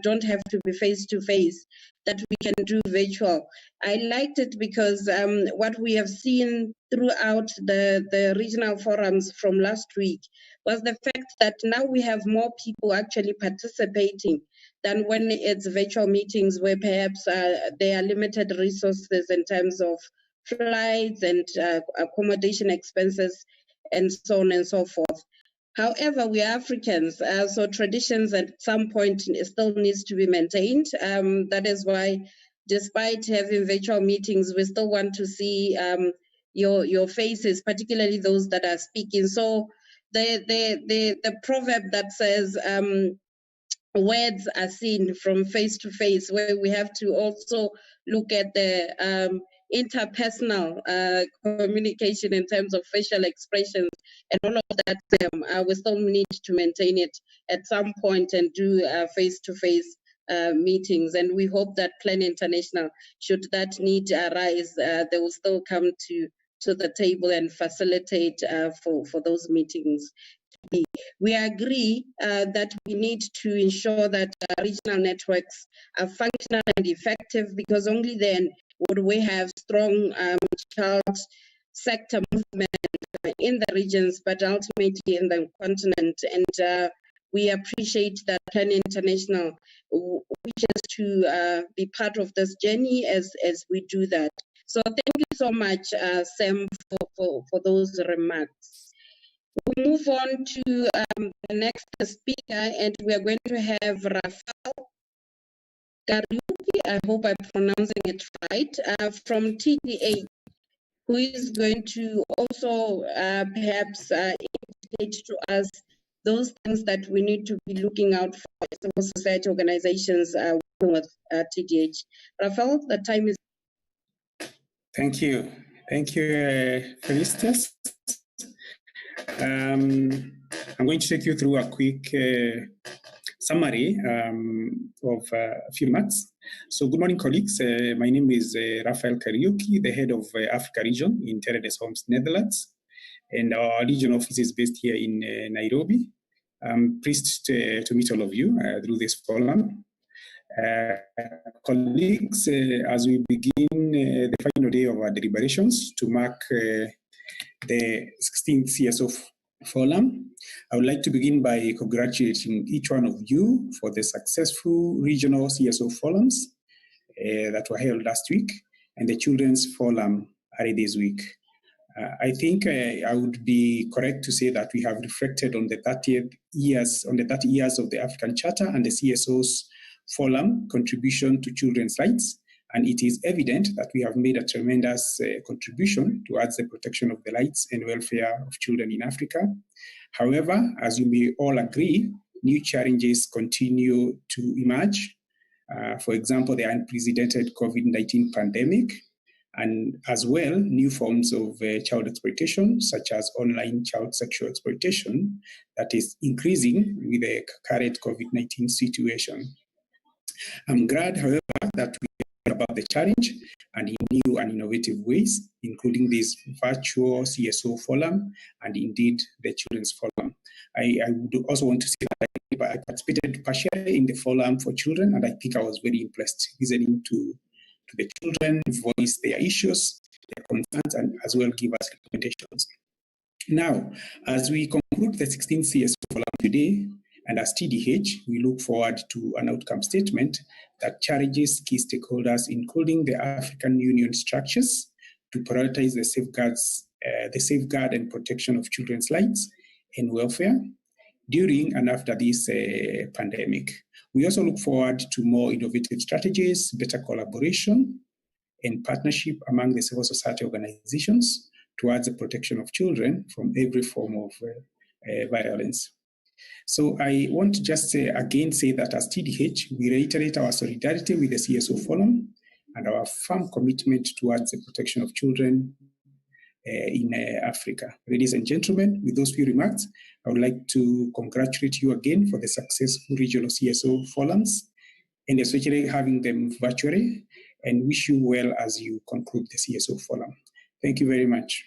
Speaker 2: don't have to be face-to-face, that we can do virtual. I liked it because what we have seen throughout the regional forums from last week was the fact that now we have more people actually participating than when it's virtual meetings where perhaps there are limited resources in terms of flights and accommodation expenses and so on and so forth. However, we are Africans, so traditions at some point still needs to be maintained. That is why, despite having virtual meetings, we still want to see your faces, particularly those that are speaking. So the proverb that says words are seen from face to face, where we have to also look at the interpersonal communication in terms of facial expressions and all of that, we still need to maintain it at some point and do face-to-face meetings. And we hope that Plan International, should that need arise, they will still come to the table and facilitate for those meetings. We agree that we need to ensure that regional networks are functional and effective, because only then would we have strong child sector movement in the regions, but ultimately in the continent. And we appreciate that Plan International wishes to be part of this journey as we do that. So thank you so much, Sam, for those remarks. We'll move on to the next speaker, and we are going to have Rafael Kariuki, I hope I'm pronouncing it right, from TDH, who is going to also perhaps indicate to us those things that we need to be looking out for civil society organizations working with TDH. Rafael, the time is.
Speaker 8: Thank you. Thank you, Felicitas. I'm going to take you through a quick summary of a few remarks. So good morning, colleagues. My name is Rafael Kariuki, the head of Africa region in Teredes Homes, Netherlands. And our region office is based here in Nairobi. I'm pleased to meet all of you through this forum. Colleagues, as we begin the final day of our deliberations to mark the 16th Cso Forum, I would like to begin by congratulating each one of you for the successful regional Cso Forums that were held last week and the Children's Forum early this week. I think I would be correct to say that we have reflected on the 30 years of the African Charter and the CSO's Forum contribution to children's rights, and it is evident that we have made a tremendous contribution towards the protection of the rights and welfare of children in Africa. However, as you may all agree, new challenges continue to emerge. For example, the unprecedented COVID-19 pandemic, and as well, new forms of child exploitation, such as online child sexual exploitation, that is increasing with the current COVID-19 situation. I'm glad, however, that we heard about the challenge and in new and innovative ways, including this virtual CSO forum and indeed the Children's Forum. I would also want to say that I participated partially in the forum for children, and I think I was very impressed listening to the children voice their issues, their concerns, and as well give us recommendations. Now, as we conclude the 16th CSO Forum today, and as TDH, we look forward to an outcome statement that challenges key stakeholders, including the African Union structures, to prioritize the safeguard and protection of children's rights and welfare during and after this pandemic. We also look forward to more innovative strategies, better collaboration, and partnership among the civil society organizations towards the protection of children from every form of violence. So I want to just again say that as TDH, we reiterate our solidarity with the CSO Forum and our firm commitment towards the protection of children in Africa. Ladies and gentlemen, with those few remarks, I would like to congratulate you again for the successful regional CSO forums, and especially having them virtually, and wish you well as you conclude the CSO forum. Thank you very much.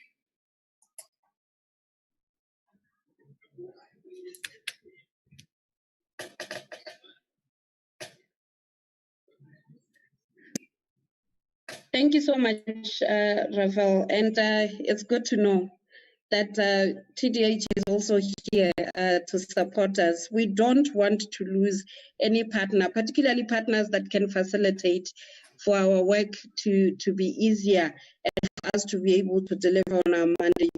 Speaker 2: Thank you so much, Rafael. And it's good to know that TDH is also here to support us. We don't want to lose any partner, particularly partners that can facilitate for our work to be easier and for us to be able to deliver on our mandate.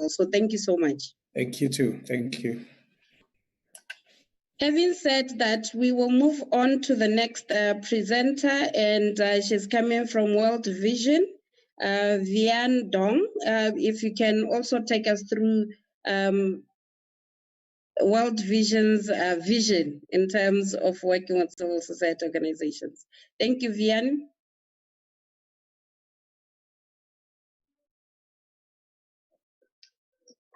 Speaker 2: So thank you so much.
Speaker 8: Thank you too. Thank you.
Speaker 2: Having said that, we will move on to the next presenter, and she's coming from World Vision, Vian Dong. If you can also take us through World Vision's vision in terms of working with civil society organizations. Thank you, Vian.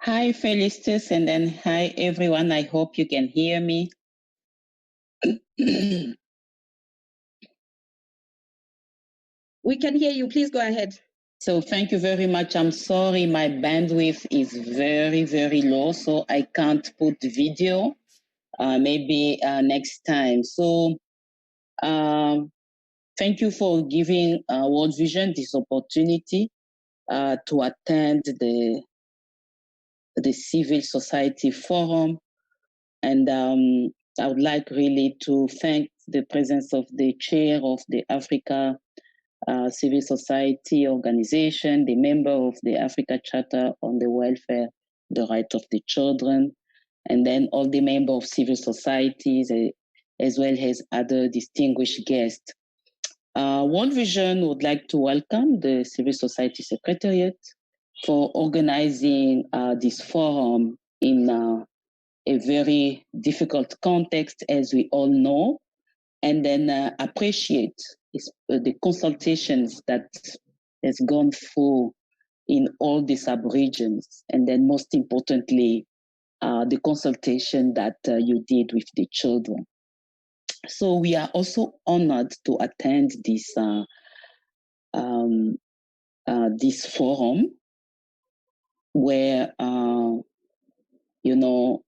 Speaker 9: Hi, Felicitas, and then hi, everyone. I hope you can hear me.
Speaker 2: We can hear you. Please go ahead.
Speaker 9: So thank you very much. I'm sorry, my bandwidth is very, very low, so I can't put video. Maybe next time. So thank you for giving World Vision this opportunity to attend the Civil Society Forum. And I would like really to thank the presence of the chair of the Africa Civil Society Organization, the member of the Africa Charter on the Welfare, the Right of the Children, and then all the members of civil societies, as well as other distinguished guests. World Vision would like to welcome the Civil Society Secretariat for organizing this forum in a very difficult context, as we all know, and then appreciate the consultations that has gone through in all the sub-regions, and then most importantly, the consultation that you did with the children. So we are also honored to attend this this forum where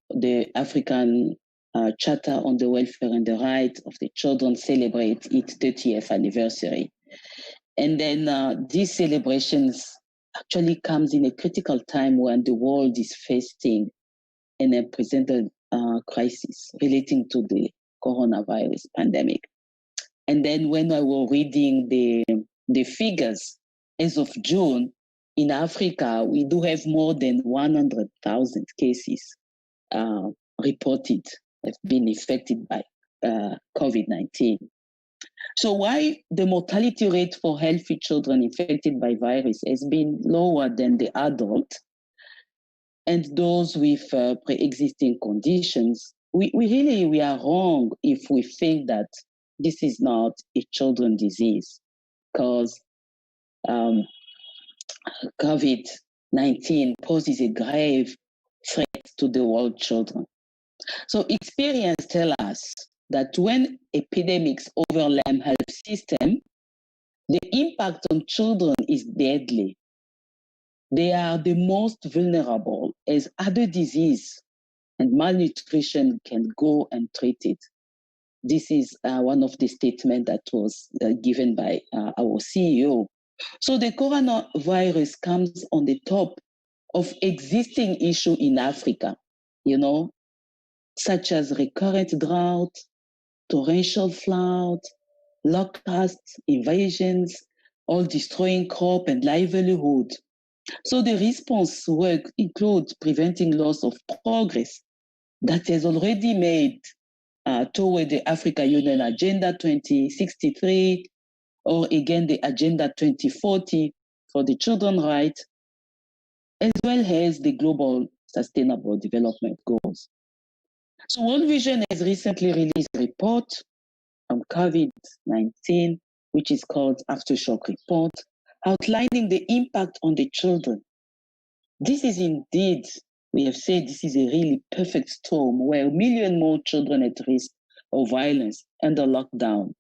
Speaker 9: the African Charter on the Welfare and the Rights of the Children celebrates its 30th anniversary. And then these celebrations actually comes in a critical time when the world is facing an unprecedented crisis relating to the coronavirus pandemic. And then when I was reading the figures as of June, in Africa, we do have more than 100,000 cases reported have been affected by COVID-19. So while the mortality rate for healthy children infected by virus has been lower than the adult and those with pre-existing conditions, we are wrong if we think that this is not a children's disease, because COVID-19 poses a grave threat to the world children. So experience tells us that when epidemics overlap health system, the impact on children is deadly. They are the most vulnerable as other disease and malnutrition can go untreated. This is one of the statements that was given by our CEO. So the coronavirus comes on the top of existing issues in Africa, such as recurrent drought, torrential flood, locusts, invasions, all destroying crop and livelihood. So the response work includes preventing loss of progress that has already made toward the Africa Union Agenda 2063, or again the Agenda 2040 for the children's rights, as well as the Global Sustainable Development Goals. So World Vision has recently released a report on COVID-19, which is called Aftershock Report, outlining the impact on the children. This is indeed, we have said, this is a really perfect storm where 1 million more children at risk of violence under lockdown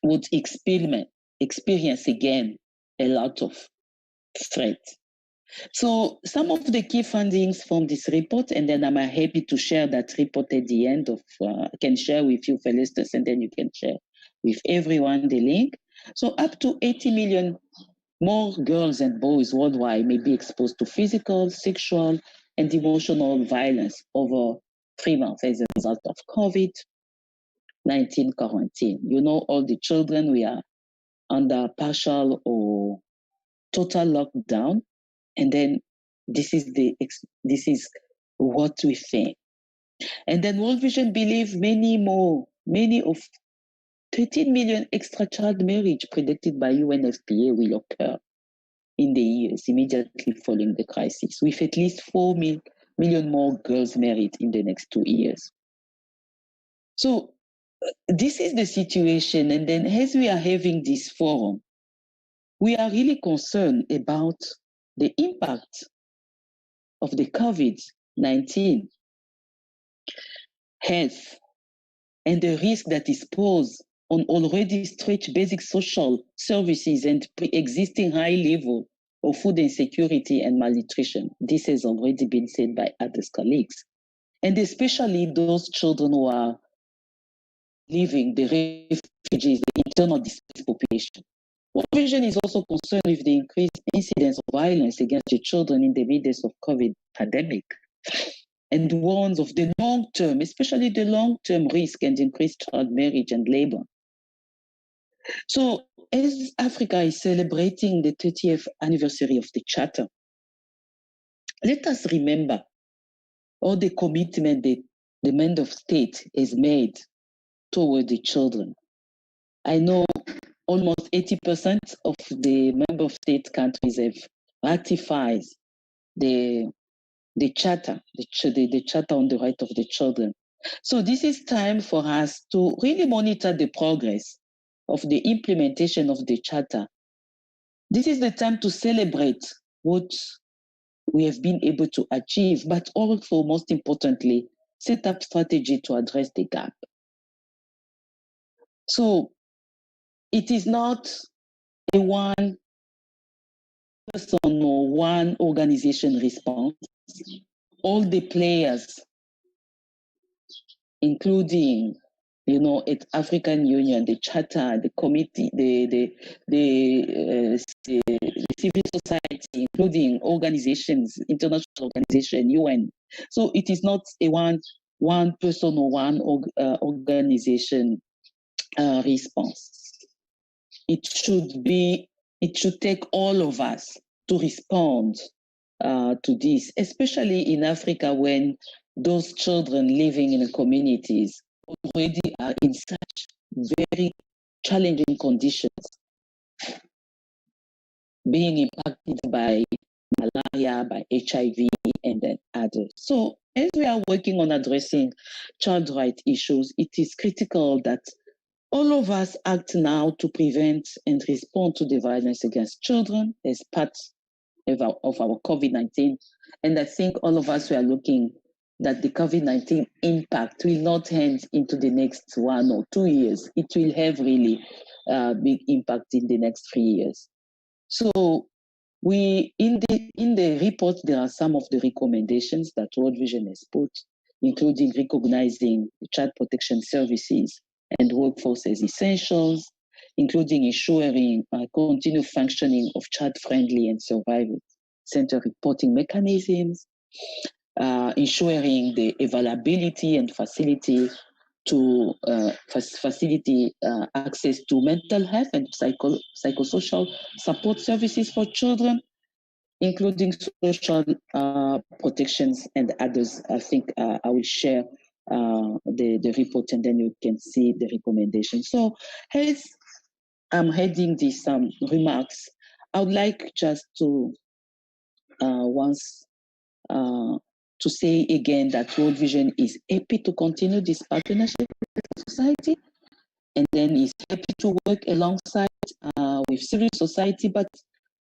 Speaker 9: would experience again a lot of threat. So some of the key findings from this report, and then I'm happy to share that report at the end of, I can share with you, Felicitas, and then you can share with everyone the link. So up to 80 million more girls and boys worldwide may be exposed to physical, sexual, and emotional violence over 3 months as a result of COVID-19 quarantine. All the children, we are under partial or total lockdown. And then this is what we think. And then World Vision believes many of 13 million extra child marriage predicted by UNFPA will occur in the years immediately following the crisis, with at least 4 million more girls married in the next 2 years. So this is the situation. And then as we are having this forum, we are really concerned about the impact of the COVID-19 health and the risk that is posed on already stretched basic social services and pre-existing high level of food insecurity and malnutrition. This has already been said by other colleagues. And especially those children who are living, the refugees, the internal displaced population. World Vision is also concerned with the increased incidence of violence against the children in the midst of COVID pandemic, and warns of the long-term, especially the long-term risk and increased child marriage and labor. So as Africa is celebrating the 30th anniversary of the Charter, let us remember all the commitment that the member of state has made toward the children. I know almost 80% of the member of state countries have ratified the charter, the charter on the right of the children. So this is time for us to really monitor the progress of the implementation of the charter. This is the time to celebrate what we have been able to achieve, but also, most importantly, set up strategy to address the gap. So it is not a one person or one organization response. All the players, including, at African Union, the Charter, the committee, the civil society, including organizations, international organization, UN. So it is not a one person or one organization response. It should take all of us to respond to this, especially in Africa, when those children living in the communities already are in such very challenging conditions, being impacted by malaria, by HIV, and then others. So as we are working on addressing child rights issues, it is critical that all of us act now to prevent and respond to the violence against children as part of our COVID-19. And I think all of us were looking that the COVID-19 impact will not end into the next 1 or 2 years. It will have really big impact in the next 3 years. So in the report, there are some of the recommendations that World Vision has put, including recognizing child protection services and workforce as essentials, including ensuring continued functioning of child-friendly and survival-centered reporting mechanisms, ensuring the availability and facility to facilitate access to mental health and psychosocial support services for children, including social protections and others. I think I will share the report, and then you can see the recommendations. So as I'm heading these remarks, I would like just to to say again that World Vision is happy to continue this partnership with society, and then is happy to work alongside with civil society, but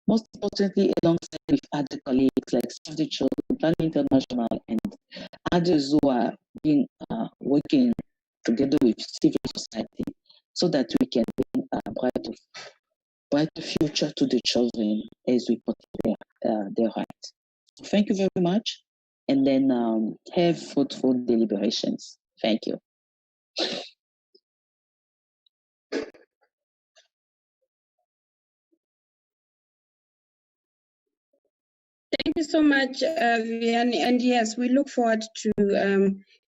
Speaker 9: most importantly alongside with other colleagues like Save the Children, Plan International, and others who are working together with civil society, so that we can bring a brighter future to the children as we protect their rights. Thank you very much, and then have fruitful deliberations. Thank you.
Speaker 2: Thank you so much, Vianney. And yes, we look forward to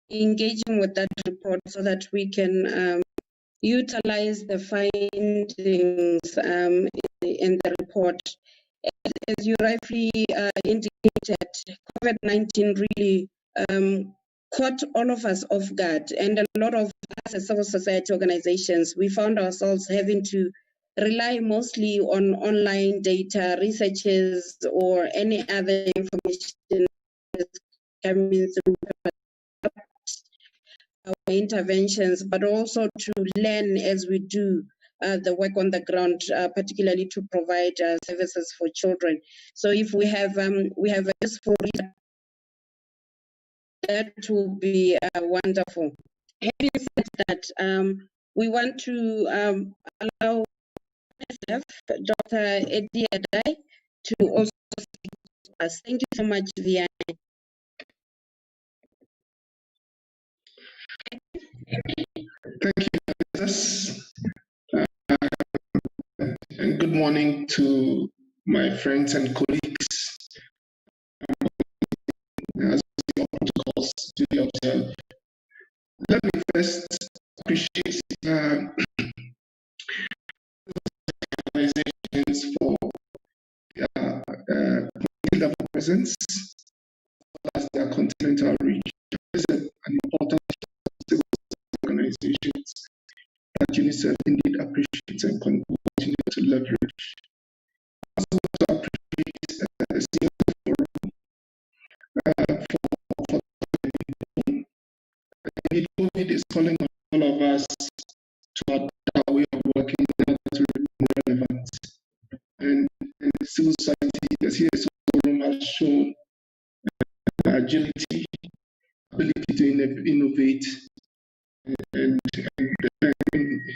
Speaker 2: engaging with that report so that we can utilize the findings in the report. As you rightly indicated, COVID-19 really caught all of us off guard, and a lot of us as civil society organizations, we found ourselves having to rely mostly on online data, researches, or any other information coming through our interventions, but also to learn as we do the work on the ground, particularly to provide services for children. So if we have a useful reader, that will be wonderful. Having said that, we want to allow Dr. Eddie Adai to also speak to us. Thank you so much, Vianney.
Speaker 10: Thank you, Jesus. And good morning to my friends and colleagues. As your protocols to be observed. Let me first appreciate organizations for their presence as their continental reach. This is an important organizations that UNICEF indeed appreciates and continue to leverage. I also want to appreciate the Cso Forum for COVID is calling on all of us to adapt our way of working in order to be more relevant. And civil society, the Cso Forum has shown agility, ability to innovate, and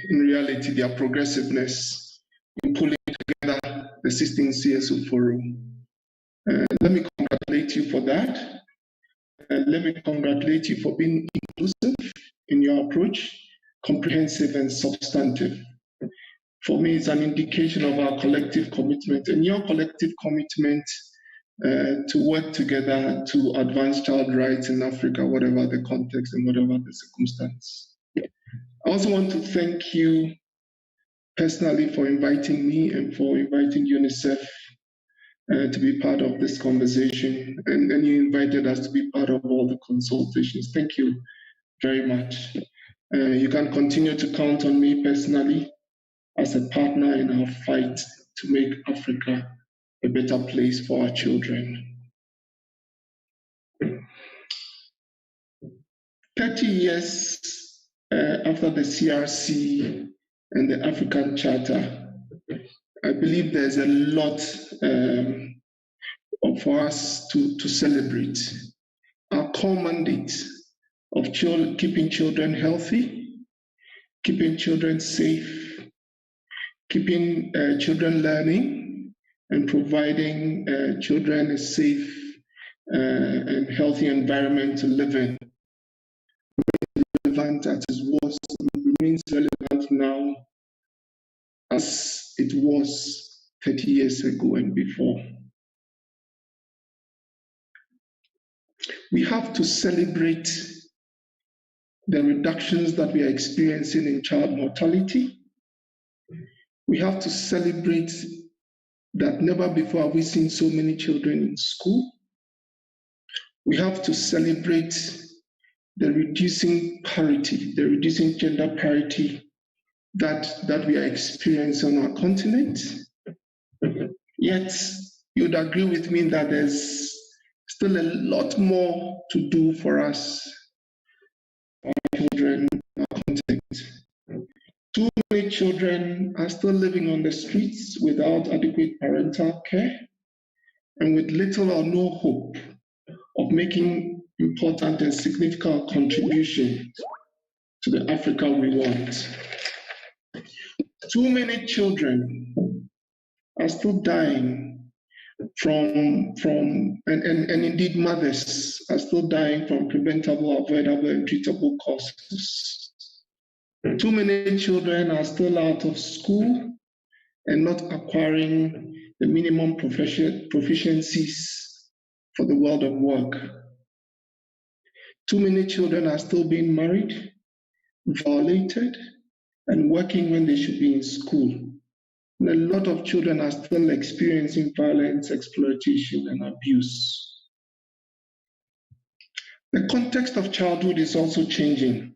Speaker 10: in reality, their progressiveness in pulling together the 16th CSO Forum. Let me congratulate you for that. Let me congratulate you for being inclusive in your approach, comprehensive and substantive. For me, it's an indication of our collective commitment and your collective commitment to work together to advance child rights in Africa, whatever the context and whatever the circumstance. I also want to thank you personally for inviting me and for inviting UNICEF to be part of this conversation, and you invited us to be part of all the consultations. Thank you very much. You can continue to count on me personally as a partner in our fight to make Africa a better place for our children. 30 years after the CRC and the African Charter, I believe there's a lot for us to celebrate. Our core mandate of keeping children healthy, keeping children safe, keeping children learning, and providing children a safe and healthy environment to live in. Relevant as it was, remains relevant now as it was 30 years ago and before. We have to celebrate the reductions that we are experiencing in child mortality. We have to celebrate that never before have we seen so many children in school. We have to celebrate the reducing parity, the reducing gender parity that we are experiencing on our continent. Yet, you'd agree with me that there's still a lot more to do for us, our children, our continent. Too many children are still living on the streets without adequate parental care and with little or no hope of making important and significant contributions to the Africa we want. Too many children are still dying and indeed mothers are still dying from preventable, avoidable, and treatable causes. Too many children are still out of school and not acquiring the minimum proficiencies for the world of work. Too many children are still being married, violated, and working when they should be in school. And a lot of children are still experiencing violence, exploitation, and abuse. The context of childhood is also changing.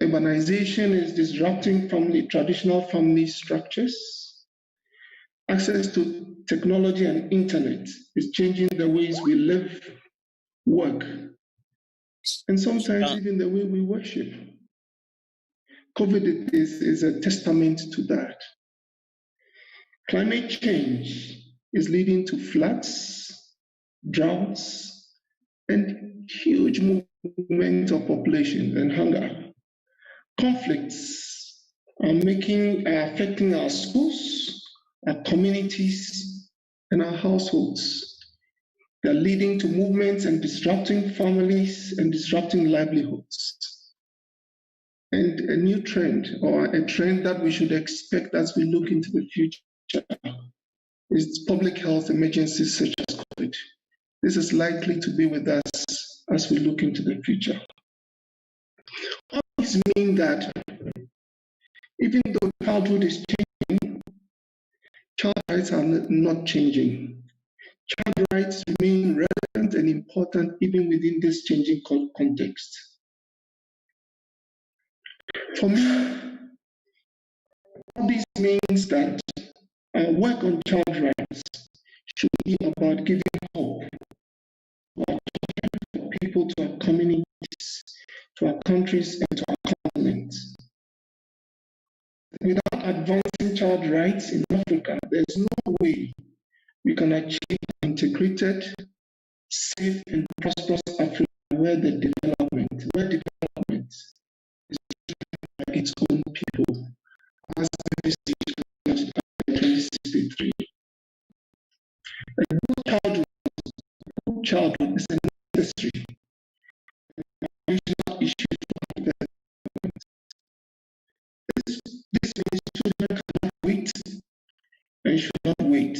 Speaker 10: Urbanization is disrupting traditional family structures. Access to technology and internet is changing the ways we live, work, and sometimes even the way we worship. COVID is a testament to that. Climate change is leading to floods, droughts, and huge movement of population and hunger. Conflicts are affecting our schools, our communities, and our households. They're leading to movements and disrupting families and disrupting livelihoods. And a new trend, or a trend that we should expect as we look into the future, is public health emergencies such as COVID. This is likely to be with us as we look into the future. All this means that even though childhood is changing, child rights are not changing. Child rights remain relevant and important even within this changing context. For me, all this means that our work on child rights should be about giving hope to our children, to people, to our communities, to our countries, and to our continent. Without advancing child rights in Africa, there's no way we can achieve an integrated, safe, and prosperous Africa where development is driven by its own people, as envisaged in 2063. And good childhood is a necessary foundational issue for development. This means children cannot wait and should not wait.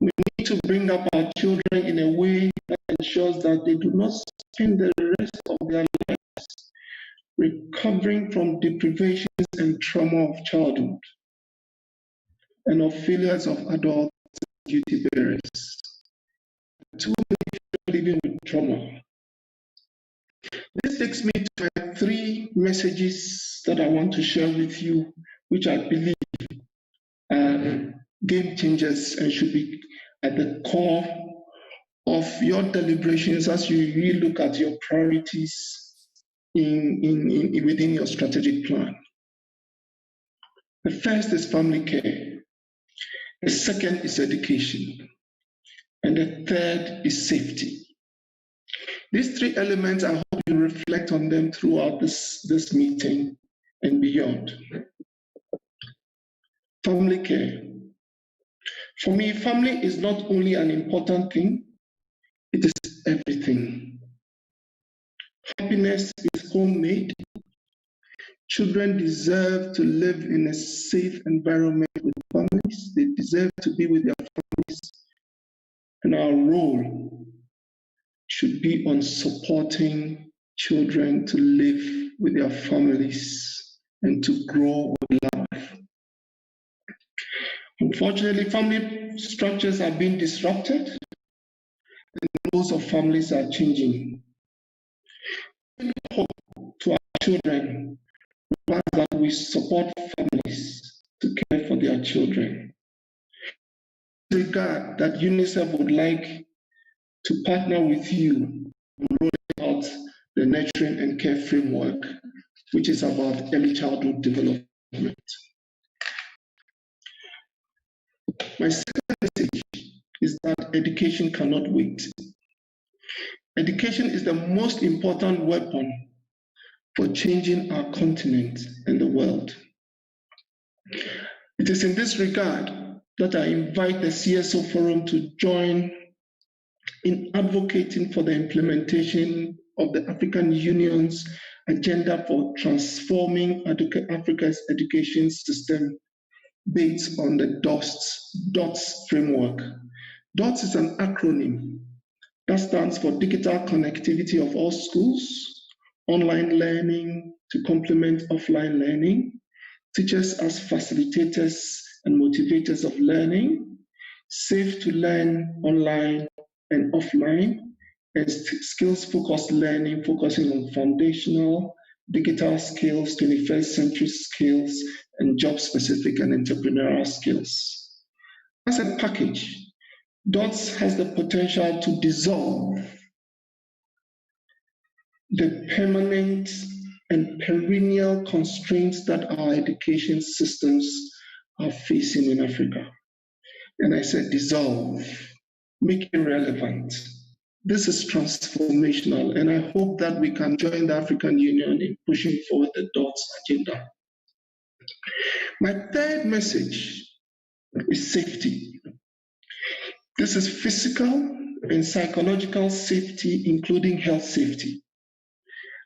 Speaker 10: We need to bring up our children in a way that ensures that they do not spend the rest of their lives recovering from deprivations and trauma of childhood and of failures of adult duty bearers. Too many people living with trauma. This takes me to my 3 messages that I want to share with you, which I believe are game changers and should be at the core of your deliberations as you really look at your priorities within your strategic plan. The first is family care. The second is education. And the third is safety. These 3 elements, I hope you reflect on them throughout this meeting and beyond. Family care. For me, family is not only an important thing, it is everything. Happiness is homemade. Children deserve to live in a safe environment with families. They deserve to be with their families. And our role should be on supporting children to live with their families and to grow with love. Unfortunately, family structures are being disrupted and the roles of families are changing. Hope to our children requires that we support families to care for their children. In this regard, that UNICEF would like to partner with you on rolling out the Nurturing and Care Framework, which is about early childhood development. My second message is that education cannot wait. Education is the most important weapon for changing our continent and the world. It is in this regard that I invite the Cso Forum to join in advocating for the implementation of the African Union's agenda for transforming Africa's education system based on the DOTS framework. DOTS is an acronym that stands for Digital Connectivity of All Schools, Online Learning to Complement Offline Learning, Teachers as Facilitators and Motivators of Learning, Safe to Learn Online and Offline, and Skills-Focused Learning focusing on foundational digital skills, 21st century skills, and job-specific and entrepreneurial skills. As a package, DOTS has the potential to dissolve the permanent and perennial constraints that our education systems are facing in Africa. And I said dissolve, make it relevant. This is transformational, and I hope that we can join the African Union in pushing forward the DOTS agenda. My third message is safety. This is physical and psychological safety, including health safety.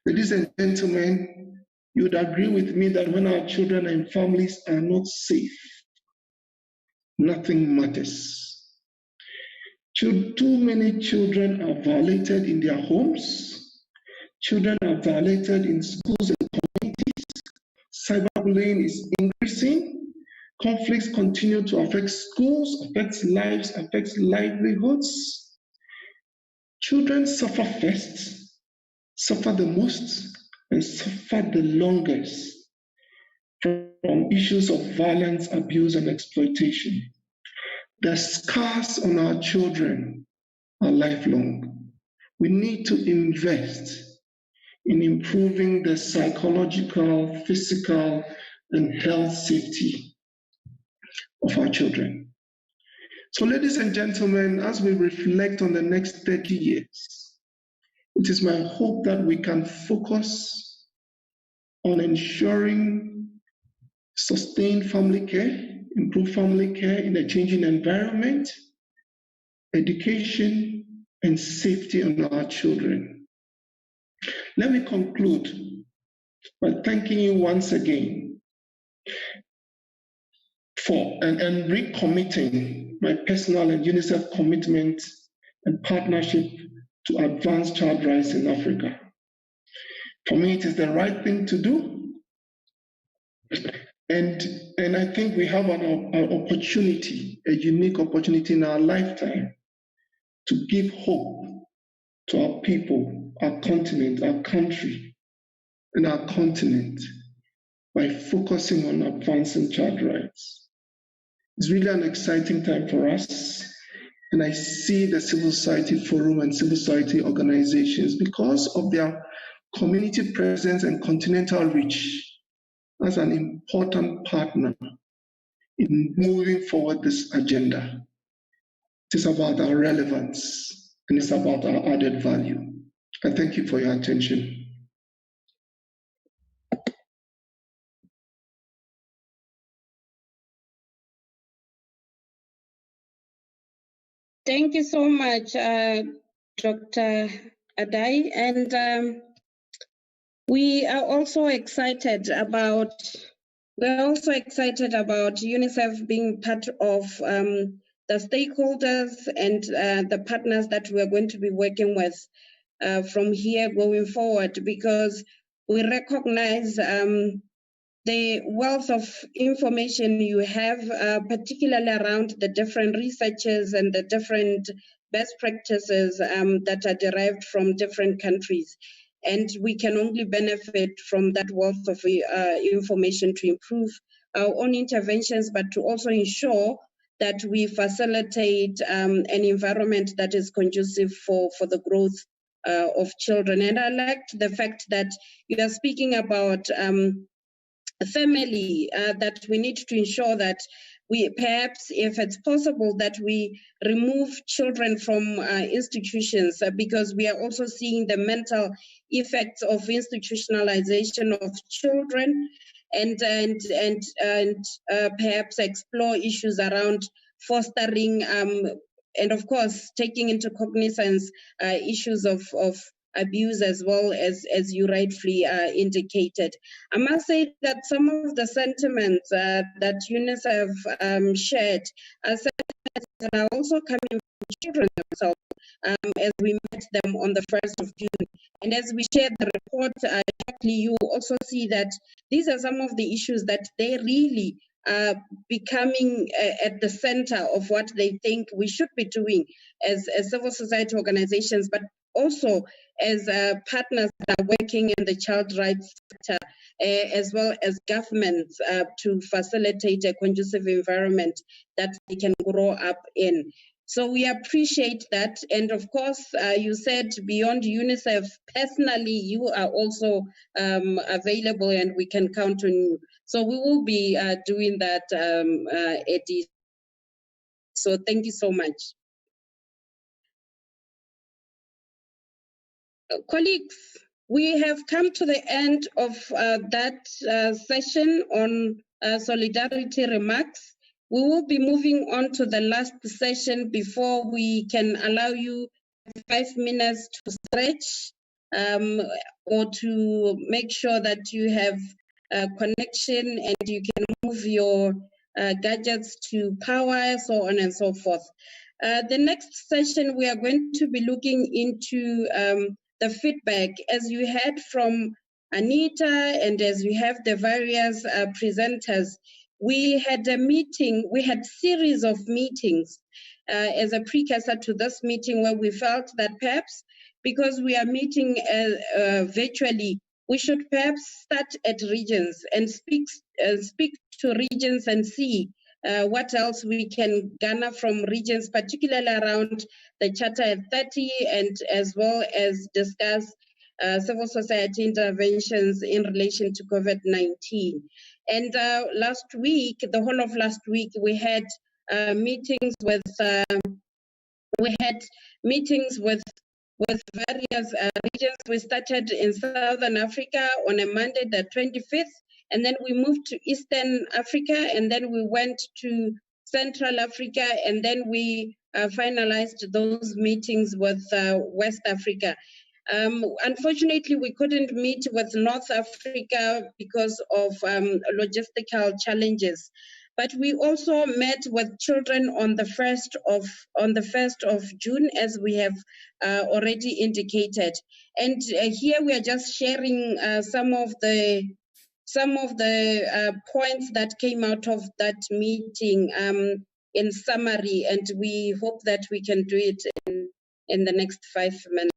Speaker 10: Ladies and gentlemen, you would agree with me that when our children and families are not safe, nothing matters. Too many children are violated in their homes. Children are violated in schools and communities. Cyberbullying is increasing. Conflicts continue to affect schools, affect lives, affect livelihoods. Children suffer first, suffer the most, and suffer the longest from issues of violence, abuse, and exploitation. The scars on our children are lifelong. We need to invest in improving the psychological, physical, and health safety of our children. So, ladies and gentlemen, as we reflect on the next 30 years, it is my hope that we can focus on ensuring sustained family care, improved family care in a changing environment, education, and safety on our children. Let me conclude by thanking you once again for and recommitting my personal and UNICEF commitment and partnership to advance child rights in Africa. For me, it is the right thing to do. And I think we have an opportunity, a unique opportunity in our lifetime to give hope to our people, our continent, our country, and our continent by focusing on advancing child rights. It's really an exciting time for us. And I see the Civil Society Forum and civil society organizations, because of their community presence and continental reach, as an important partner in moving forward this agenda. It is about our relevance and it's about our added value. I thank you for your attention.
Speaker 2: Thank you so much, Dr. Adai. And we are also excited about UNICEF being part of the stakeholders and the partners that we're going to be working with from here going forward, because we recognize the wealth of information you have, particularly around the different researches and the different best practices that are derived from different countries. And we can only benefit from that wealth of information to improve our own interventions, but to also ensure that we facilitate an environment that is conducive for the growth of children. And I liked the fact that you are speaking about family, that we need to ensure that we perhaps, if it's possible, that we remove children from institutions, because we are also seeing the mental effects of institutionalization of children, and perhaps explore issues around fostering and of course taking into cognizance issues of abuse, as well as you rightfully indicated. I must say that some of the sentiments that UNICEF shared are sentiments that are also coming from children themselves, as we met them on the 1st of June. And as we shared the report, you also see that these are some of the issues that they really are becoming at the center of what they think we should be doing as civil society organizations, but also as partners that are working in the child rights sector, as well as governments, to facilitate a conducive environment that they can grow up in. So we appreciate that. And of course, you said beyond UNICEF, personally, you are also available and we can count on you. So we will be doing that, Eddie. So thank you so much. Colleagues, we have come to the end of that session on solidarity remarks. We will be moving on to the last session before we can allow you 5 minutes to stretch or to make sure that you have a connection and you can move your gadgets to power, so on and so forth. The next session, we are going to be looking into the feedback. As you heard from Anita and as we have the various presenters, we had a meeting, we had series of meetings as a precursor to this meeting, where we felt that perhaps because we are meeting virtually, we should perhaps start at regions and speak to regions and see what else we can garner from regions, particularly around the Charter at 30, and as well as discuss civil society interventions in relation to COVID-19. And last week, the whole of last week, we had meetings with with various regions. We started in Southern Africa on a Monday, the 25th, and then we moved to Eastern Africa, and then we went to Central Africa, and then we finalized those meetings with West Africa. Unfortunately, we couldn't meet with North Africa because of logistical challenges. But we also met with children on the 1st of June, as we have already indicated. And here we are just sharing some of the points that came out of that meeting in summary, and we hope that we can do it in the next 5 minutes.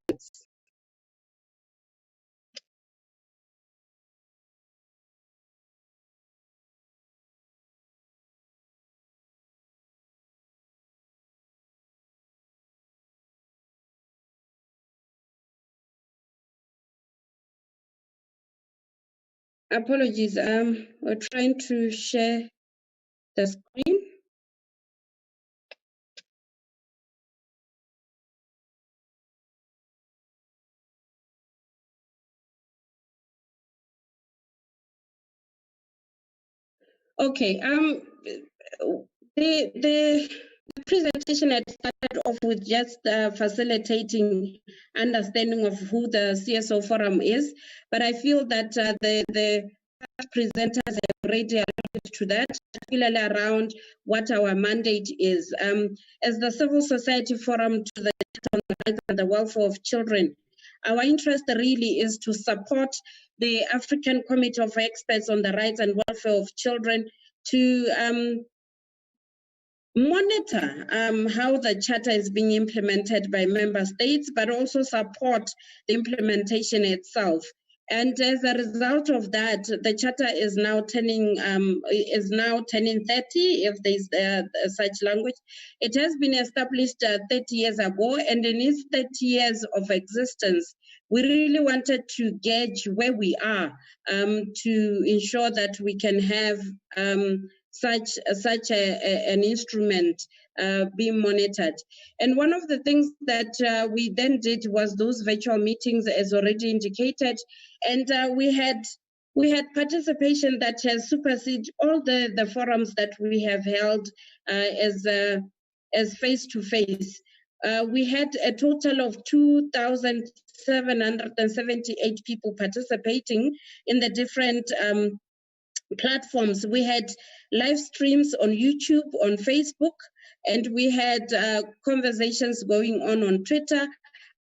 Speaker 2: Apologies, we're trying to share the screen. Okay, the presentation had started off with just facilitating understanding of who the Cso Forum is, but I feel that the presenters have already alluded to that, particularly around what our mandate is. As the Civil Society Forum to the Rights and the Welfare of Children, our interest really is to support the African Committee of Experts on the Rights and Welfare of Children to monitor how the Charter is being implemented by member states, but also support the implementation itself. And as a result of that, the Charter is now turning 30, if there's such language. It has been established 30 years ago, and in its 30 years of existence, we really wanted to gauge where we are to ensure that we can have such an instrument being monitored. And one of the things that we then did was those virtual meetings, as already indicated, and we had participation that has superseded all the forums that we have held as face-to-face. We had a total of 2,778 people participating in the different platforms. We had live streams on YouTube, on Facebook, and we had conversations going on Twitter.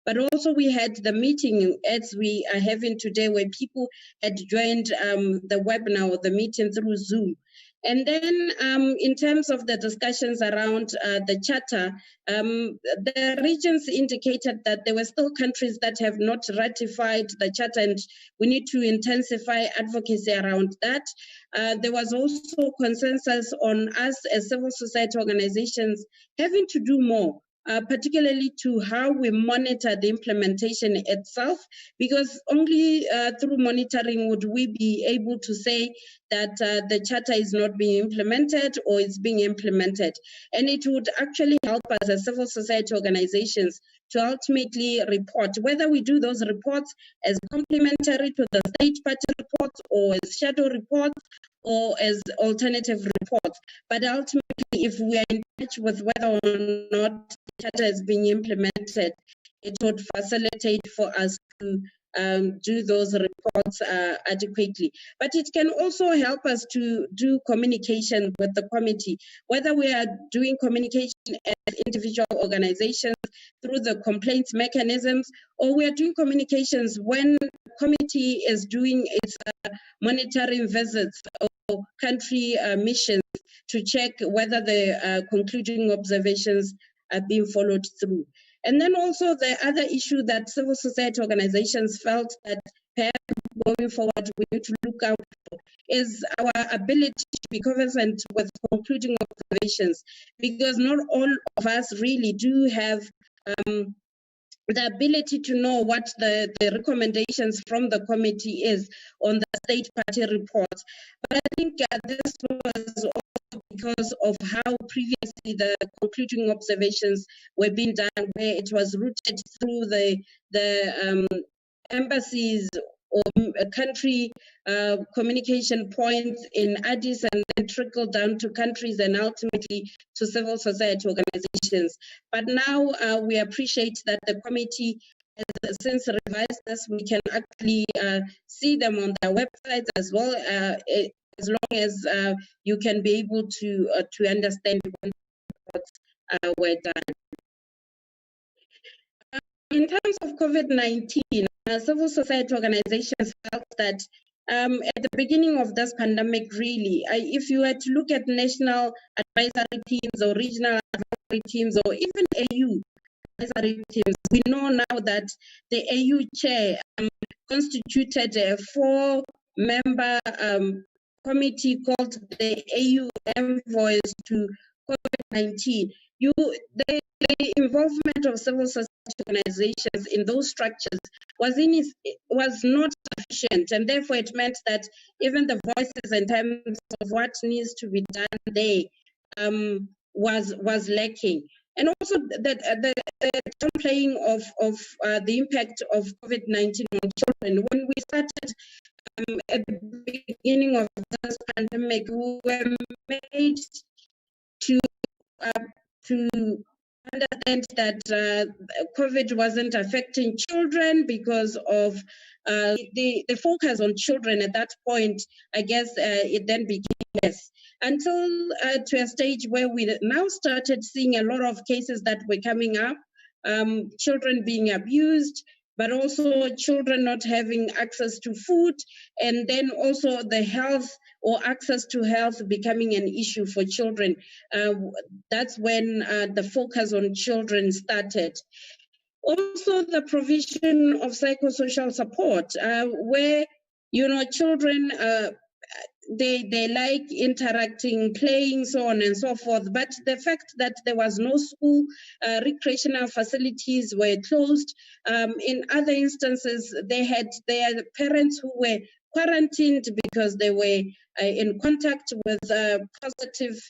Speaker 2: But also we had the meeting as we are having today, where people had joined the webinar or the meeting through Zoom. And then in terms of the discussions around the Charter, the regions indicated that there were still countries that have not ratified the Charter, and we need to intensify advocacy around that. There was also consensus on us as civil society organizations having to do more, particularly to how we monitor the implementation itself, because only through monitoring would we be able to say that the Charter is not being implemented or is being implemented. And it would actually help us as civil society organizations to ultimately report, whether we do those reports as complementary to the state party reports or as shadow reports or as alternative reports. But ultimately, if we are in touch with whether or not the Charter is being implemented, it would facilitate for us to do those reports adequately. But it can also help us to do communication with the committee, whether we are doing communication as individual organizations through the complaints mechanisms, or we are doing communications when the committee is doing its monitoring visits or country missions to check whether the concluding observations are being followed through. And then also the other issue that civil society organizations felt that perhaps going forward we need to look out for is our ability to be conversant with concluding observations, because not all of us really do have the ability to know what the recommendations from the committee is on the state party reports. But I think this was also because of how previously the concluding observations were being done, where it was routed through the embassies or country communication points in Addis, and then trickled down to countries and ultimately to civil society organizations. But now we appreciate that the committee has since revised this. We can actually see them on their websites as well, as long as you can be able to understand when reports were done. In terms of COVID-19, civil society organizations felt that at the beginning of this pandemic, really, if you were to look at national advisory teams or regional advisory teams or even AU advisory teams, we know now that the AU chair constituted a 4-member committee called the AU Envoys to COVID-19. The involvement of civil society organizations in those structures was not sufficient, and therefore it meant that even the voices in terms of what needs to be done there was lacking. And also the downplaying of the impact of COVID-19 on children. When we started at the beginning of this pandemic, we were made to understand that COVID wasn't affecting children because of the focus on children at that point. I guess it then became less, until to a stage where we now started seeing a lot of cases that were coming up, children being abused, but also children not having access to food, and then also the health or access to health becoming an issue for children. That's when the focus on children started. Also, the provision of psychosocial support, where children they like interacting, playing, so on and so forth. But the fact that there was no school, recreational facilities were closed. In other instances, they had their parents who were quarantined because they were in contact with positive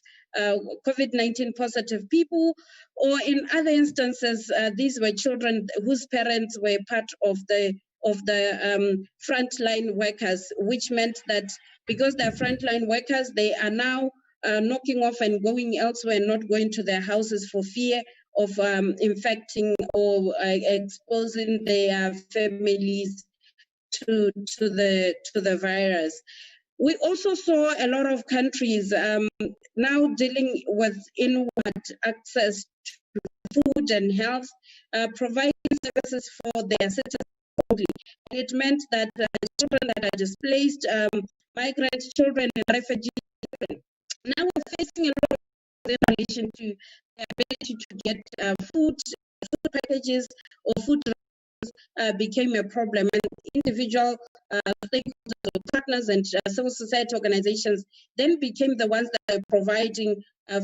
Speaker 2: COVID-19 positive people, or in other instances, these were children whose parents were part of the frontline workers, which meant that because they're frontline workers, they are now knocking off and going elsewhere, not going to their houses for fear of infecting or exposing their families to the virus. We also saw a lot of countries now dealing with inward access to food and health, providing services for their citizens only. And it meant that children that are displaced, migrant children and refugee children, now we're facing a lot of in relation to the ability to get food packages or food became a problem, and individual stakeholders or partners and civil society organizations then became the ones that are providing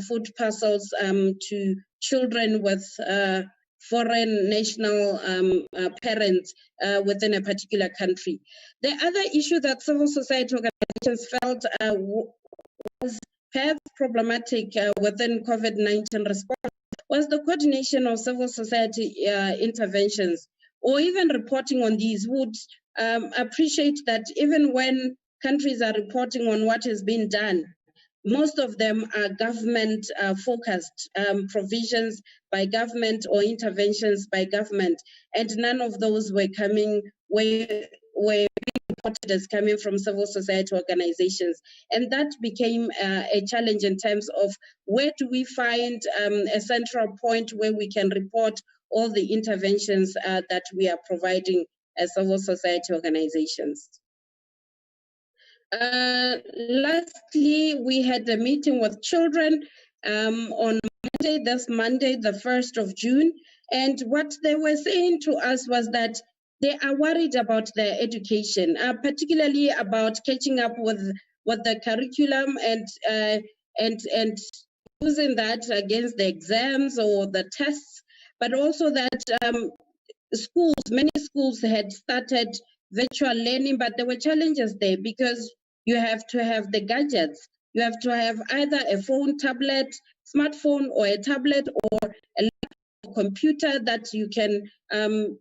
Speaker 2: food parcels to children with foreign national parents within a particular country. The other issue that civil society organizations felt was perhaps problematic within COVID-19 response was the coordination of civil society interventions, or even reporting on these. Would appreciate that even when countries are reporting on what has been done, most of them are government focused provisions by government or interventions by government, and none of those were being reported as coming from civil society organizations. And that became a challenge in terms of where do we find a central point where we can report all the interventions that we are providing as civil society organizations. Lastly, we had a meeting with children on Monday, the 1st of June, and what they were saying to us was that they are worried about their education, particularly about catching up with the curriculum and using that against the exams or the tests, but also that many schools had started virtual learning, but there were challenges there because you have to have the gadgets You have to have either a phone, tablet, smartphone, or a tablet, or a laptop, computer that you can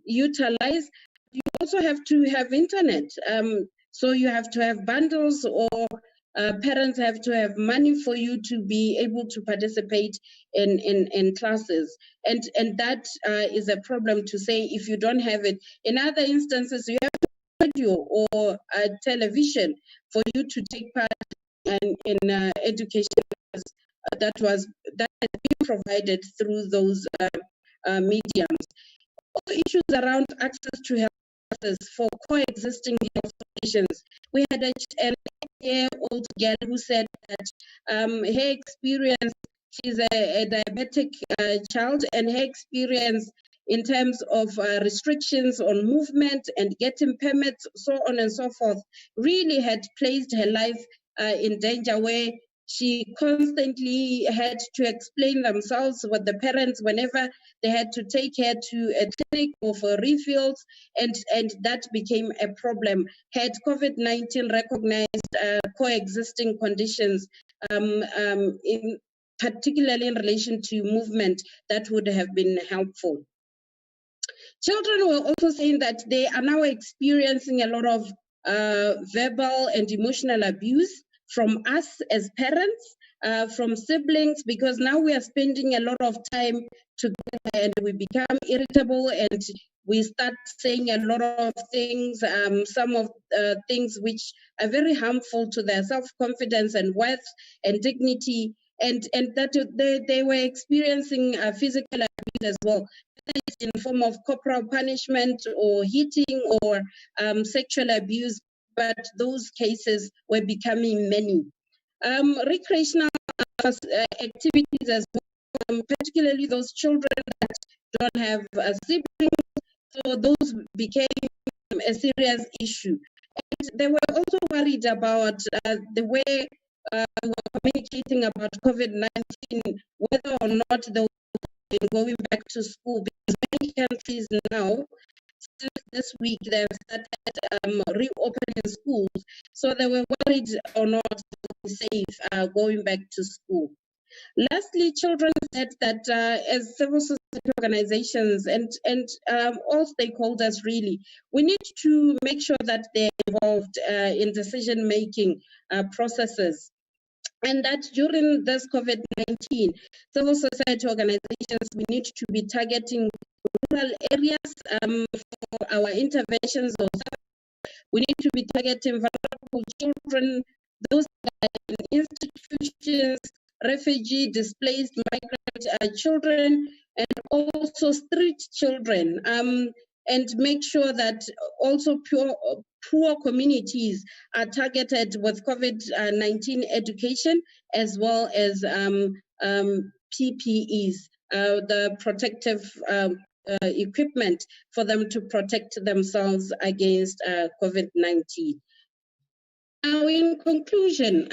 Speaker 2: utilize. You also have to have internet. So you have to have bundles, or parents have to have money for you to be able to participate in classes. And that is a problem to say if you don't have it. In other instances, you have radio or television for you to take part in education that has been provided through those mediums. Also, issues around access to health services for coexisting health conditions. We had an 8-year-old girl who said that her experience, she's a diabetic child, and her experience in terms of restrictions on movement and getting permits, so on and so forth, really had placed her life in danger, where she constantly had to explain themselves with the parents whenever they had to take her to a clinic or for refills, and that became a problem. Had COVID-19 recognized coexisting conditions, particularly in relation to movement, that would have been helpful. Children were also saying that they are now experiencing a lot of verbal and emotional abuse from us as parents, from siblings, because now we are spending a lot of time together and we become irritable and we start saying a lot of things, some of things which are very harmful to their self-confidence and worth and dignity, and that they were experiencing physical abuse as well, in the form of corporal punishment or hitting or sexual abuse, but those cases were becoming many. Recreational activities as well, particularly those children that don't have siblings, so those became a serious issue. And they were also worried about the way we were communicating about COVID-19, whether or not they were going back to school, because many countries now, since this week, they've started reopening schools, so they were worried or not to be safe going back to school. Lastly, children said that as civil society organizations and all stakeholders, really, we need to make sure that they're involved in decision-making processes. And that during this COVID-19, civil society organizations, we need to be targeting rural areas for our interventions. We need to be targeting vulnerable children, those that are in institutions, refugee, displaced, migrant children, and also street children, and make sure that also poor communities are targeted with COVID-19 education, as well as PPEs, the protective equipment for them to protect themselves against COVID-19. Now, in conclusion,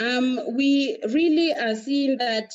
Speaker 2: we really are seeing that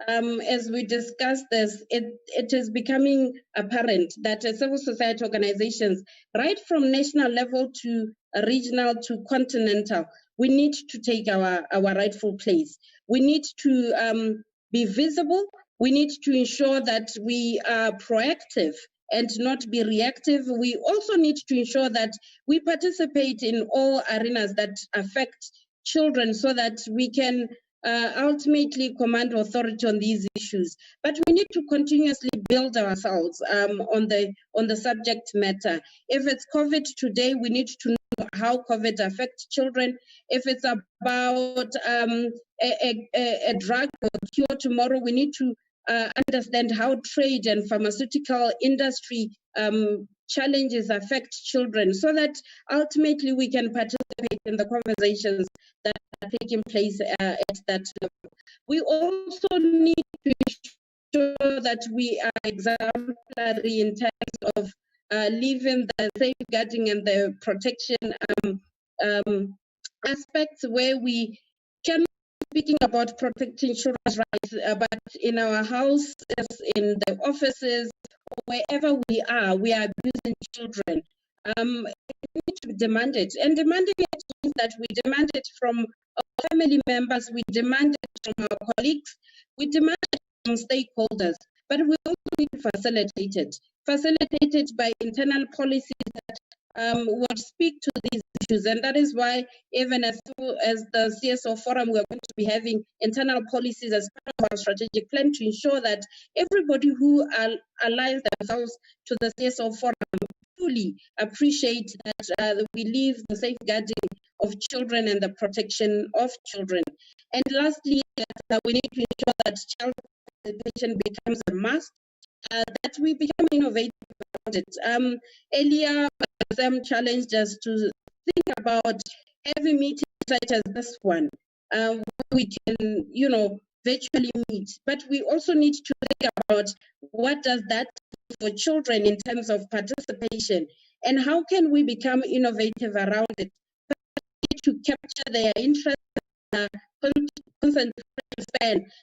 Speaker 2: as we discuss this, it is becoming apparent that civil society organizations, right from national level to regional to continental, we need to take our rightful place. We need to be visible. We need to ensure that we are proactive and not be reactive. We also need to ensure that we participate in all arenas that affect children, so that we can ultimately command authority on these issues. But we need to continuously build ourselves on the subject matter. If it's COVID today, we need to know how COVID affects children. If it's about a drug or cure tomorrow, we need to understand how trade and pharmaceutical industry challenges affect children, so that ultimately we can participate in the conversations that are taking place at that level. We also need to ensure that we are exemplary in terms of leaving the safeguarding and the protection aspects, where we can speaking about protecting children's rights, but in our houses, in the offices, wherever we are abusing children. It needs to be demanded, and demanding it means that we demand it from our family members, we demand it from our colleagues, we demand it from stakeholders, but we also need to facilitate it by internal policies that would speak to these issues. And that is why, even as the CSO Forum, we're going to be having internal policies as part of our strategic plan to ensure that everybody who aligns themselves to the CSO Forum truly appreciate that we leave the safeguarding of children and the protection of children. And lastly, that we need to ensure that child participation becomes a must, that we become innovative about it. Earlier, Sam challenged us to think about every meeting such as this one, where we can, virtually meet. But we also need to think about what does that mean for children in terms of participation, and how can we become innovative around it to capture their interest, concentration span,